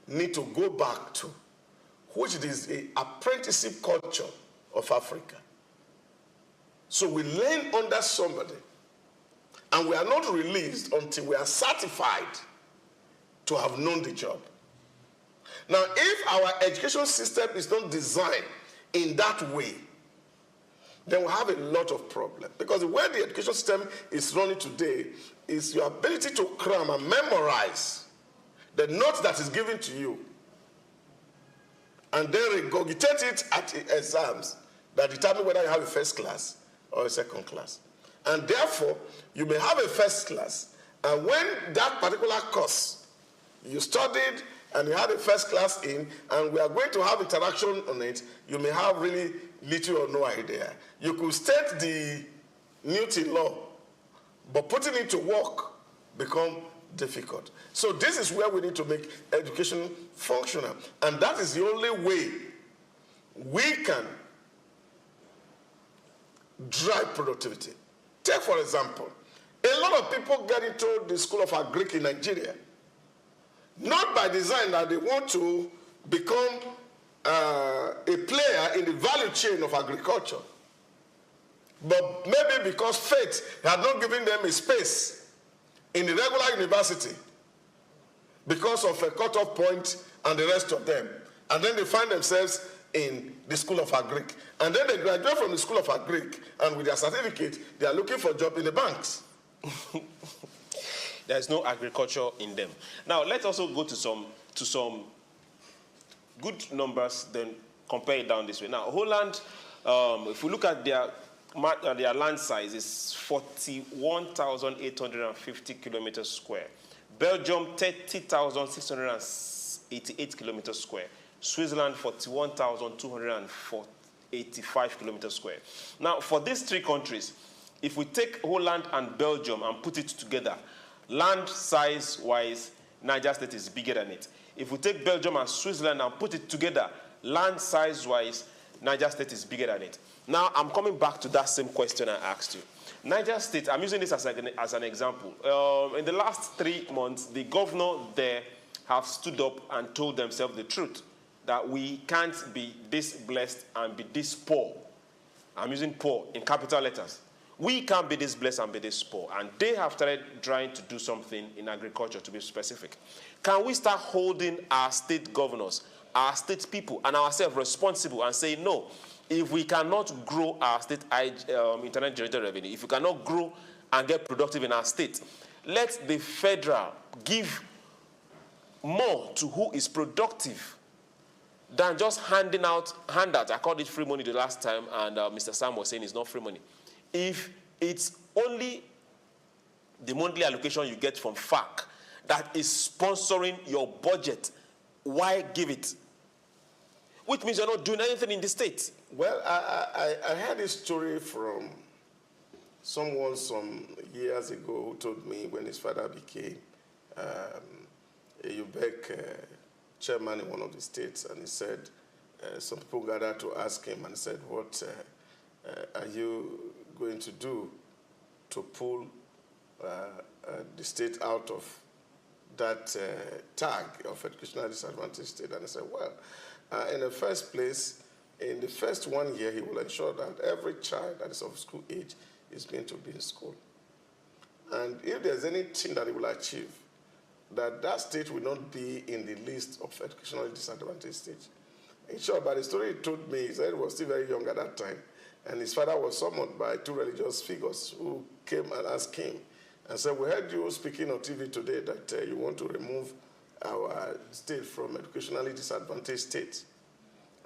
need to go back to, which is the apprenticeship culture of Africa. So we learn under somebody, and we are not released until we are certified to have known the job. Now, if our education system is not designed in that way, then we have a lot of problems. Because the way the education system is running today is your ability to cram and memorize the notes that is given to you, and then regurgitate it at the exams that determine whether you have a first class or a second class. And therefore, you may have a first class, and when that particular course you studied and you had a first class in, and we are going to have interaction on it, you may have really little or no idea. You could state the Newton law, but putting it to work become difficult. So this is where we need to make education functional. And that is the only way we can drive productivity. Take, for example, a lot of people get into the School of Agric in Nigeria, not by design that they want to become a player in the value chain of agriculture, but maybe because fate had not given them a space in the regular university because of a cutoff point and the rest of them. And then they find themselves in the School of Agric. And then they graduate from the School of Agric, and with their certificate, they are looking for a job in the banks. There's no agriculture in them. Now, let's also go to some good numbers, then compare it down this way. Now, Holland, if we look at their land size, is 41,850 kilometers square. Belgium, 30,688 kilometers square. Switzerland, 41,285 kilometers square. Now, for these three countries, if we take Holland and Belgium and put it together, land size-wise, Niger State is bigger than it. If we take Belgium and Switzerland and put it together, land size-wise, Niger State is bigger than it. Now, I'm coming back to that same question I asked you. Niger State, I'm using this as an example. In the last 3 months, the governor there have stood up and told themselves the truth, that we can't be this blessed and be this poor. I'm using poor in capital letters. We can't be this blessed and be this poor. And they have started trying to do something in agriculture, to be specific. Can we start holding our state governors, our state people, and ourselves responsible and say, no, if we cannot grow our state internet generated revenue, if we cannot grow and get productive in our state, let the federal give more to who is productive than just handing out handouts. I called it free money the last time, and Mr. Sam was saying it's not free money. If it's only the monthly allocation you get from FARC that is sponsoring your budget, why give it? Which means you're not doing anything in the state. Well, I heard a story from someone some years ago who told me when his father became a UBEC chairman in one of the states, and he said, some people gathered to ask him and said, what are you going to do to pull the state out of that tag of educational disadvantaged state? And I said, well, in the first place, in the first 1 year, he will ensure that every child that is of school age is going to be in school. And if there's anything that he will achieve, that state will not be in the list of educationally disadvantaged states. In short, by the story he told me, he said he was still very young at that time, and his father was summoned by 2 religious figures who came and asked him and said, we heard you speaking on TV today that you want to remove our state from educationally disadvantaged states.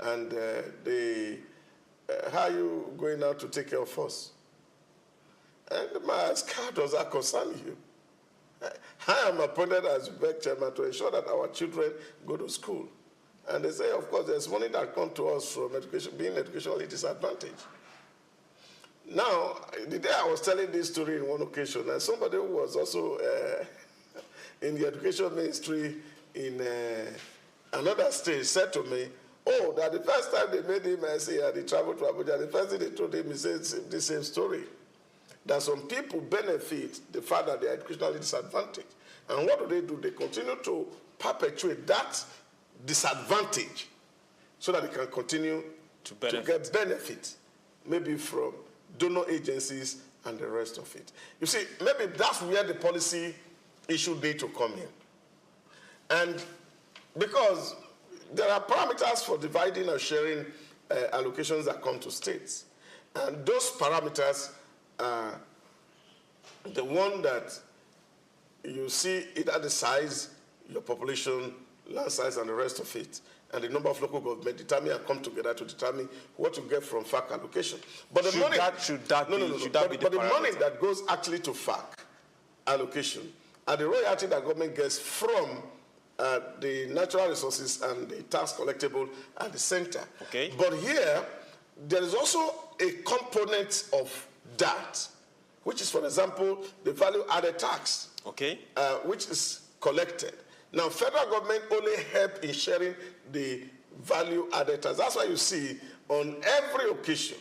And how are you going out to take care of us? And the man asked, how does that concern you? I am appointed as UBEC chairman to ensure that our children go to school. And they say, of course, there's money that comes to us from education, being educationally disadvantaged. Now, the day I was telling this story in one occasion, and somebody who was also in the education ministry in another state said to me, oh, that the first time they made him say he traveled to Abuja, the first thing they told him, he said the same story. That some people benefit the fact that they are educationally disadvantaged. And what do? They continue to perpetuate that disadvantage so that they can continue to get benefit, maybe from donor agencies and the rest of it. You see, maybe that's where the policy issue need to come in. And because there are parameters for dividing or sharing allocations that come to states. And those parameters are the one that you see either the size, your population, land size, and the rest of it, and the number of local government determine and come together to determine what you get from FARC allocation. But the money that goes actually to FARC allocation and the royalty that government gets from the natural resources and the tax collectible at the center. Okay. But here, there is also a component of that, which is, for example, the value-added tax, which is collected. Now, federal government only help in sharing the value-added tax. That's why you see on every occasion,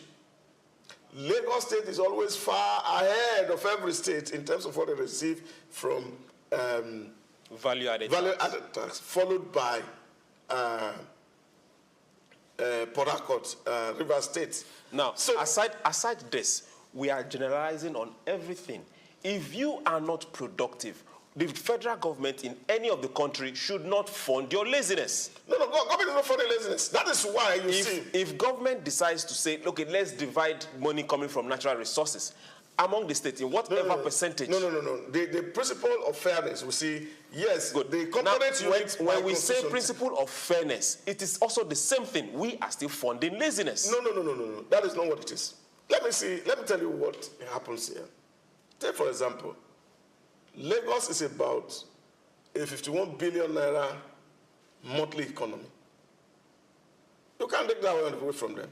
Lagos State is always far ahead of every state in terms of what they receive from value-added tax, followed by Port Harcourt, River State. Now, so aside this, we are generalizing on everything. If you are not productive, the federal government in any of the country should not fund your laziness. No, government is not funding laziness. That is why you see. If government decides to say, okay, let's divide money coming from natural resources among the states in whatever percentage. No. The principle of fairness, we see, yes, good. The components when we say principle of fairness, it is also the same thing. We are still funding laziness. No. That is not what it is. Let me tell you what happens here. Take, for example, Lagos is about a 51 billion naira monthly economy. You can't take that away from them.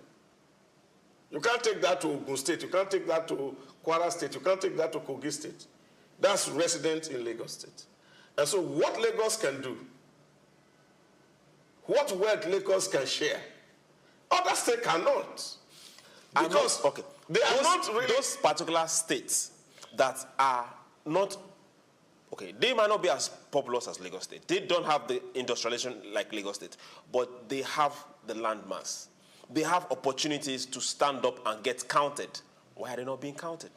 You can't take that to Ogun State. You can't take that to Kwara State. You can't take that to Kogi State. That's resident in Lagos State. And so what Lagos can do, what wealth Lagos can share, other states cannot. Because they are not really... Those particular states that are not... Okay, they might not be as populous as Lagos State. They don't have the industrialization like Lagos State, but they have the landmass. They have opportunities to stand up and get counted. Why are they not being counted?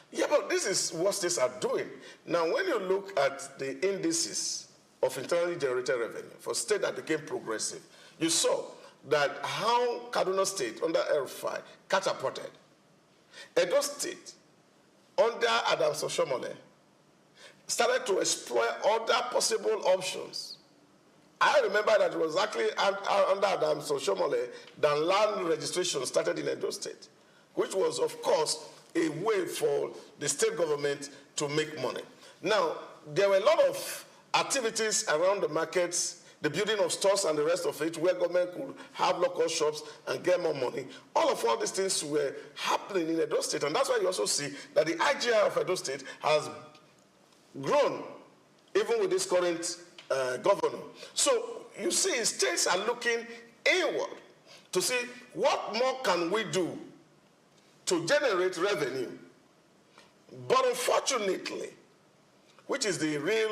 Yeah, but this is what states are doing. Now, when you look at the indices of internally generated revenue for states that became progressive, you saw that how Kaduna State under El-Rufai catapulted. Edo State under Adams Oshiomhole started to explore other possible options. I remember that it was actually under Adams Oshiomhole that land registration started in Edo State, which was, of course, a way for the state government to make money. Now, there were a lot of activities around the markets, the building of stores and the rest of it, where government could have local shops and get more money. All these things were happening in Edo State, and that's why you also see that the IGR of Edo State has grown, even with this current governor. So you see, states are looking inward to see what more can we do to generate revenue. But unfortunately, which is the real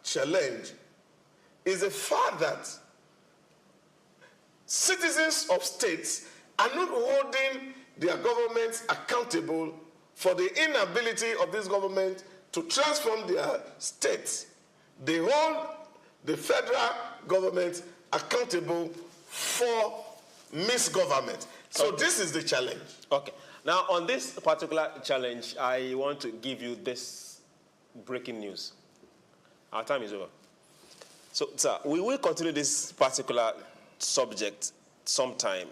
challenge, is the fact that citizens of states are not holding their governments accountable for the inability of this government to transform their states. They hold the federal government accountable for misgovernment. So this is the challenge. Okay. Now, on this particular challenge, I want to give you this breaking news. Our time is over. So, sir, we will continue this particular subject sometime,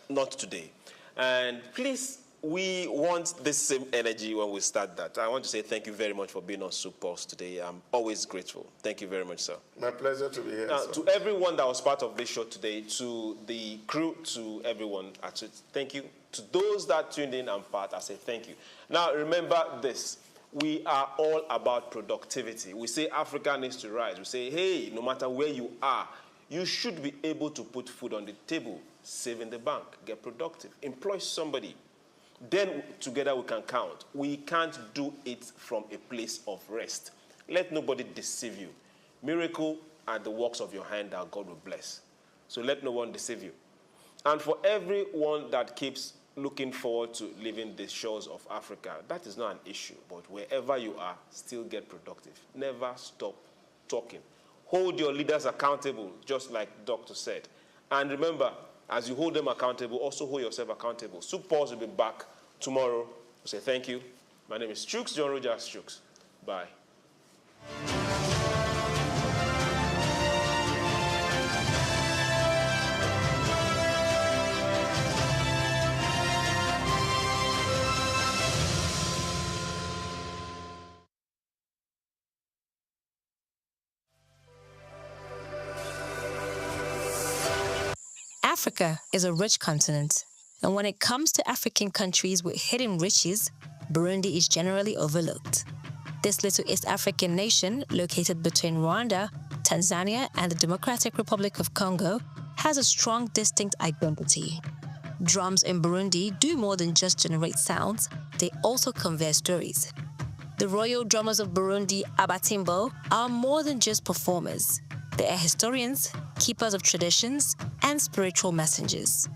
not today. And please, we want this same energy when we start that. I want to say thank you very much for being on SOUQ Pulse today. I'm always grateful. Thank you very much, sir. My pleasure to be here, now, sir. To everyone that was part of this show today, to the crew, to everyone, thank you. To those that tuned in and part, I say thank you. Now, remember this. We are all about productivity. We say Africa needs to rise. We say, hey, no matter where you are, you should be able to put food on the table, save in the bank, get productive, employ somebody. Then together we can count. We can't do it from a place of rest. Let nobody deceive you. Miracle are the works of your hand that God will bless. So let no one deceive you. And for everyone that keeps looking forward to leaving the shores of Africa, that is not an issue. But wherever you are, still get productive. Never stop talking. Hold your leaders accountable, just like the doctor said. And remember, as you hold them accountable, also hold yourself accountable. SOUQ Pulse will be back tomorrow. We'll say thank you. My name is Chooks, John Rogers Chooks. Bye. Africa is a rich continent, and when it comes to African countries with hidden riches, Burundi is generally overlooked. This little East African nation, located between Rwanda, Tanzania, and the Democratic Republic of Congo, has a strong, distinct identity. Drums in Burundi do more than just generate sounds, they also convey stories. The royal drummers of Burundi, Abatimbo, are more than just performers. They are historians, keepers of traditions, and spiritual messengers.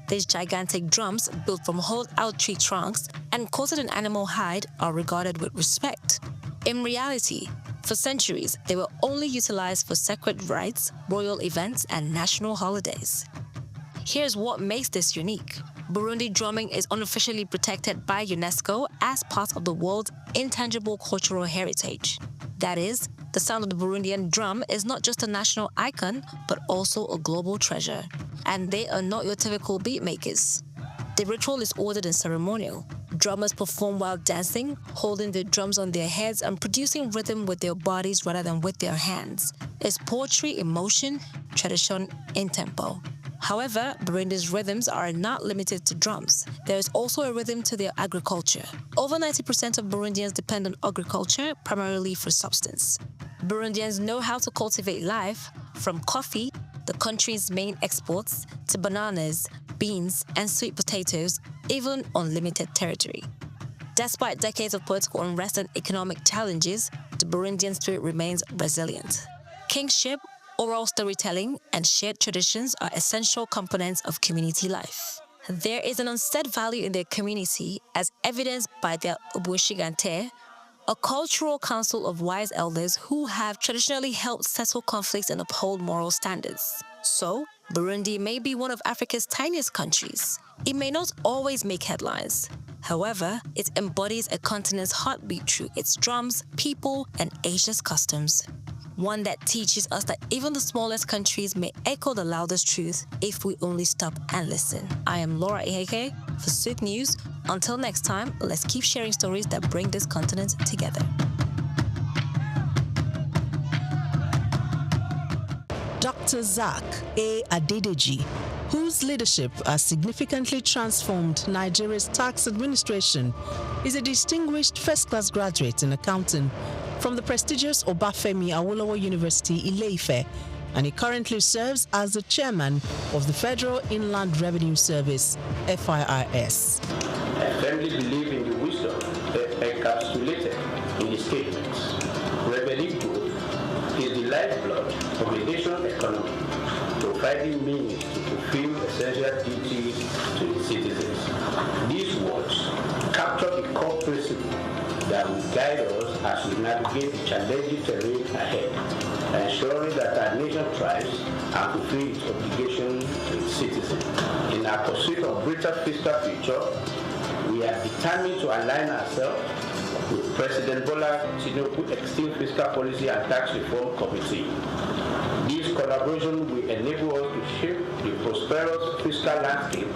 These gigantic drums, built from hollowed-out tree trunks and coated in animal hide, are regarded with respect. In reality, for centuries, they were only utilized for sacred rites, royal events, and national holidays. Here's what makes this unique. Burundi drumming is unofficially protected by UNESCO as part of the world's intangible cultural heritage. That is, the sound of the Burundian drum is not just a national icon, but also a global treasure. And they are not your typical beat makers. The ritual is ordered and ceremonial. Drummers perform while dancing, holding the drums on their heads and producing rhythm with their bodies rather than with their hands. It's poetry in motion, tradition in tempo. However, Burundi's rhythms are not limited to drums. There is also a rhythm to their agriculture. Over 90% of Burundians depend on agriculture, primarily for substance. Burundians know how to cultivate life, from coffee, the country's main exports, to bananas, beans, and sweet potatoes, even on limited territory. Despite decades of political unrest and economic challenges, the Burundian spirit remains resilient. Kingship, oral storytelling, and shared traditions are essential components of community life. There is an unsaid value in their community, as evidenced by their Obushigante, a cultural council of wise elders who have traditionally helped settle conflicts and uphold moral standards. So, Burundi may be one of Africa's tiniest countries. It may not always make headlines. However, it embodies a continent's heartbeat through its drums, people, and Asia's customs. One that teaches us that even the smallest countries may echo the loudest truth if we only stop and listen. I am Laura Iheke for SOUQ News. Until next time, let's keep sharing stories that bring this continent together. Dr. SOUQ A. Adedeji, whose leadership has significantly transformed Nigeria's tax administration, is a distinguished first-class graduate in accounting from the prestigious Obafemi Awolowo University, Ile-Ife, and he currently serves as the chairman of the Federal Inland Revenue Service, FIRS. I firmly believe in the wisdom encapsulated in the statements. Revenue growth is the lifeblood of the nation's economy, providing means to fulfill essential duties to its citizens. These words capture the core principle that will guide us as we navigate the challenging terrain ahead, ensuring that our nation thrives and fulfills its obligations to its citizens. In our pursuit of greater fiscal future, we are determined to align ourselves with President Bola Tinubu's Extreme Fiscal Policy and Tax Reform Committee. This collaboration will enable us to shape the prosperous fiscal landscape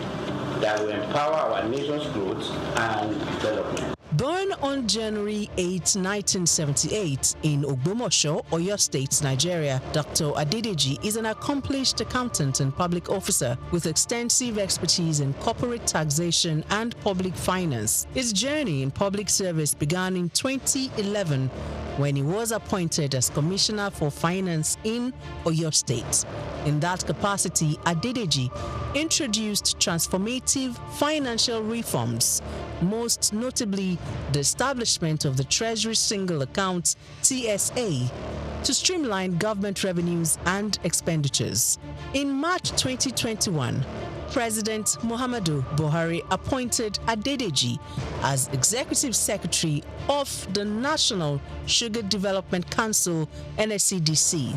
that will empower our nation's growth and development. Born on January 8, 1978 in Ogbomoso, Oyo State, Nigeria, Dr. Adedeji is an accomplished accountant and public officer with extensive expertise in corporate taxation and public finance. His journey in public service began in 2011 when he was appointed as Commissioner for Finance in Oyo State. In that capacity, Adedeji introduced transformative financial reforms, most notably the establishment of the Treasury Single Account (TSA) to streamline government revenues and expenditures. In March 2021, President Muhammadu Buhari appointed Adedeji as Executive Secretary of the National Sugar Development Council (NSCDC).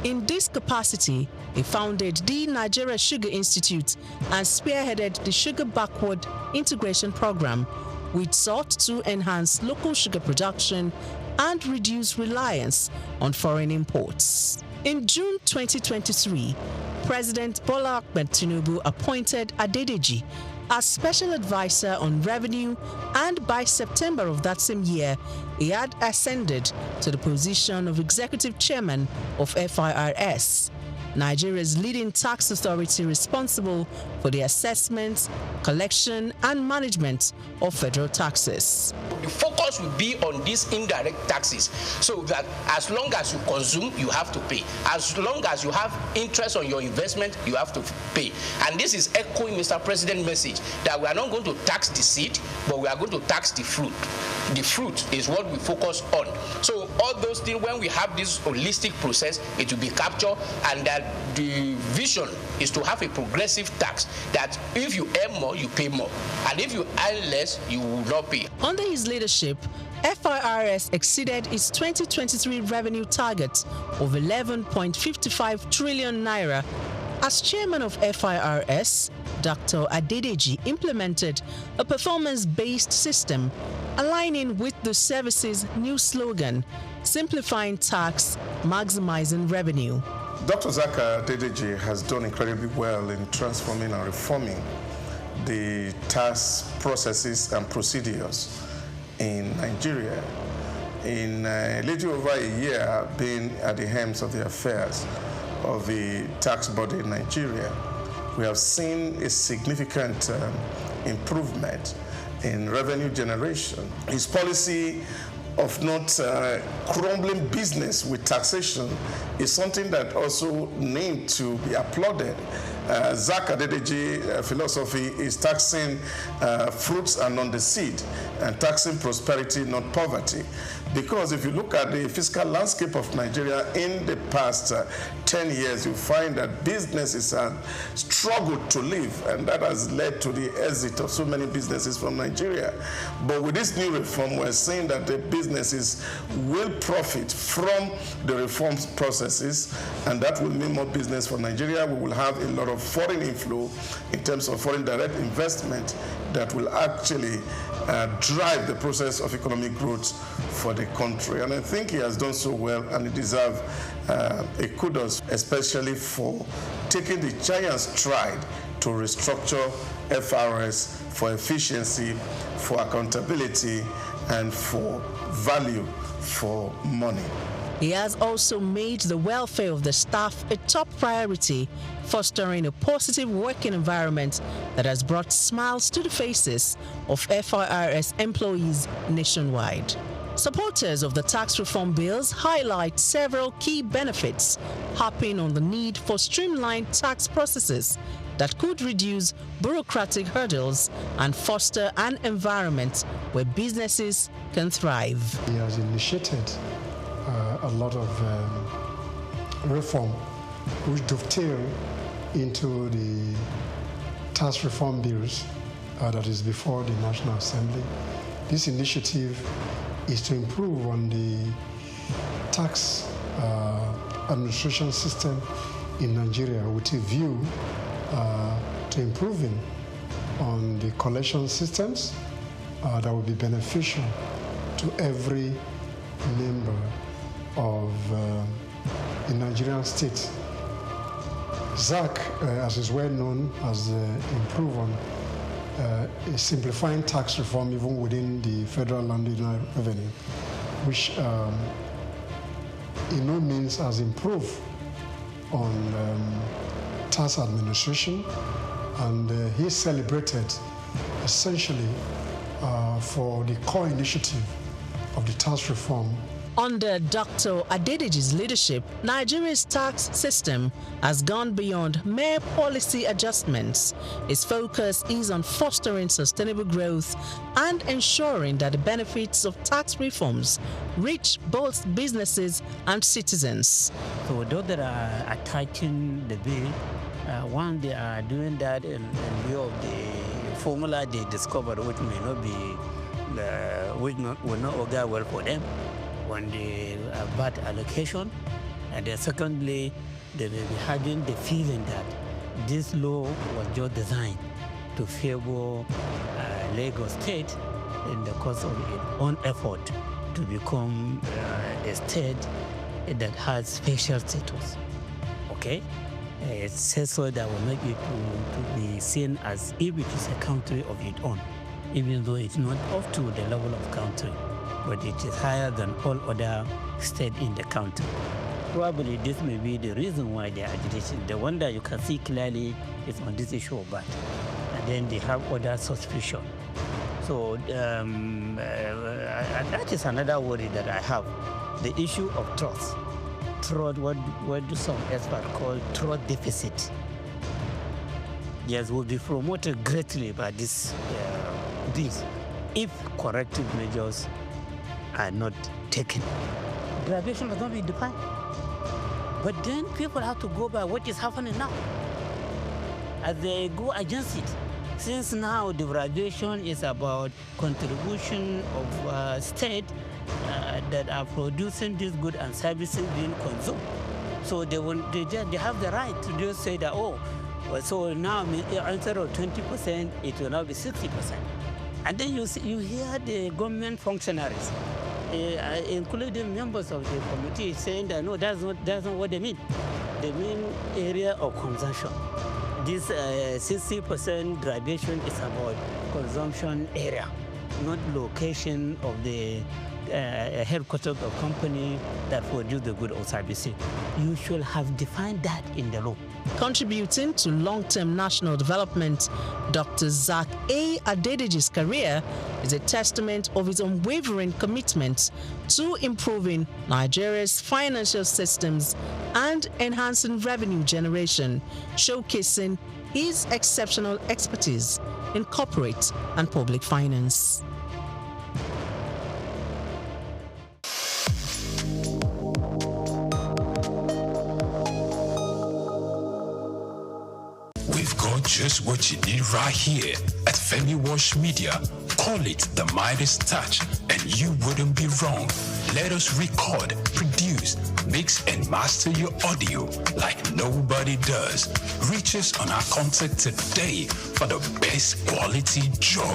In this capacity, he founded the Nigeria Sugar Institute and spearheaded the Sugar Backward Integration Program, which sought to enhance local sugar production and reduce reliance on foreign imports. In June 2023, President Bola Ahmed Tinubu appointed Adedeji as Special Advisor on Revenue, and by September of that same year, he had ascended to the position of Executive Chairman of FIRS, Nigeria's leading tax authority responsible for the assessment, collection, and management of federal taxes. The focus will be on these indirect taxes, so that as long as you consume, you have to pay. As long as you have interest on your investment, you have to pay. And this is echoing Mr. President's message that we are not going to tax the seed, but we are going to tax the fruit. The fruit is what we focus on. So all those things, when we have this holistic process, it will be captured, and that the vision is to have a progressive tax, that if you earn more, you pay more, and if you earn less, you will not pay. Under his leadership, FIRS exceeded its 2023 revenue target of 11.55 trillion naira. As chairman of FIRS, Dr. Adedeji implemented a performance-based system aligning with the service's new slogan, simplifying tax, maximizing revenue. Dr. SOUQ Adedeji has done incredibly well in transforming and reforming the tax processes and procedures in Nigeria. In a little over a year being at the helm of the affairs of the tax body in Nigeria, we have seen a significant improvement in revenue generation. His policy of not crumbling business with taxation is something that also needs to be applauded. SOUQ Adedeji philosophy is taxing fruits and not the seed, and taxing prosperity, not poverty. Because if you look at the fiscal landscape of Nigeria in the past 10 years, you find that businesses have struggled to live, and that has led to the exit of so many businesses from Nigeria. But with this new reform, we're seeing that the businesses will profit from the reform processes, and that will mean more business for Nigeria. We will have a lot of foreign inflow in terms of foreign direct investment that will actually drive the process of economic growth for the country. And I think he has done so well, and he deserves a kudos, especially for taking the giant stride to restructure FIRS for efficiency, for accountability, and for value for money. He has also made the welfare of the staff a top priority, fostering a positive working environment that has brought smiles to the faces of FIRS employees nationwide. Supporters of the tax reform bills highlight several key benefits, harping on the need for streamlined tax processes that could reduce bureaucratic hurdles and foster an environment where businesses can thrive. He has initiated a lot of reform which dovetail into the tax reform bills that is before the National Assembly. This initiative is to improve on the tax administration system in Nigeria with a view to improving on the collection systems that will be beneficial to every member of the Nigerian state. SOUQ, as is well known, has improved on simplifying tax reform even within the federal landowner revenue, which in no means has improved on tax administration, and he celebrated essentially for the core initiative of the tax reform. Under Dr. Adedeji's leadership, Nigeria's tax system has gone beyond mere policy adjustments. Its focus is on fostering sustainable growth and ensuring that the benefits of tax reforms reach both businesses and citizens. So those that are attacking the bill, one, they are doing that in view of the formula they discovered, which may not be, will not augur well for them on the bad allocation. And then secondly, they may be having the feeling that this law was just designed to favor Lagos State in the course of its own effort to become a state that has special status. Okay? It says so that will make it to be seen as if it is a country of its own, even though it's not up to the level of country, but it is higher than all other states in the country. Probably this may be the reason why they are agitating. The one that you can see clearly is on this issue of VAT, and then they have other suspicion. So that is another worry that I have. The issue of trust. Trust, what do some experts call trust deficit. Yes, will be promoted greatly by this if corrective measures are not taken. Graduation has not been defined. But then people have to go by what is happening now. As they go against it, Since now the graduation is about contribution of state that are producing these goods and services being consumed. So they have the right to just say that, so now instead of 20%, it will now be 60%. And then you hear the government functionaries, including members of the committee, saying that no, that's not what they mean. They mean area of consumption. This 60% graduation is about consumption area, not location of the headquarters of company that produce the good or services. You should have defined that in the law. Contributing to long-term national development, Dr. SOUQ A. Adedeji's career is a testament of his unwavering commitment to improving Nigeria's financial systems and enhancing revenue generation, showcasing his exceptional expertise in corporate and public finance. Just what you need right here at Femi Wash Media. Call it the Midas Touch and you wouldn't be wrong. Let us record, produce, mix and master your audio like nobody does. Reach us on our contact today for the best quality job.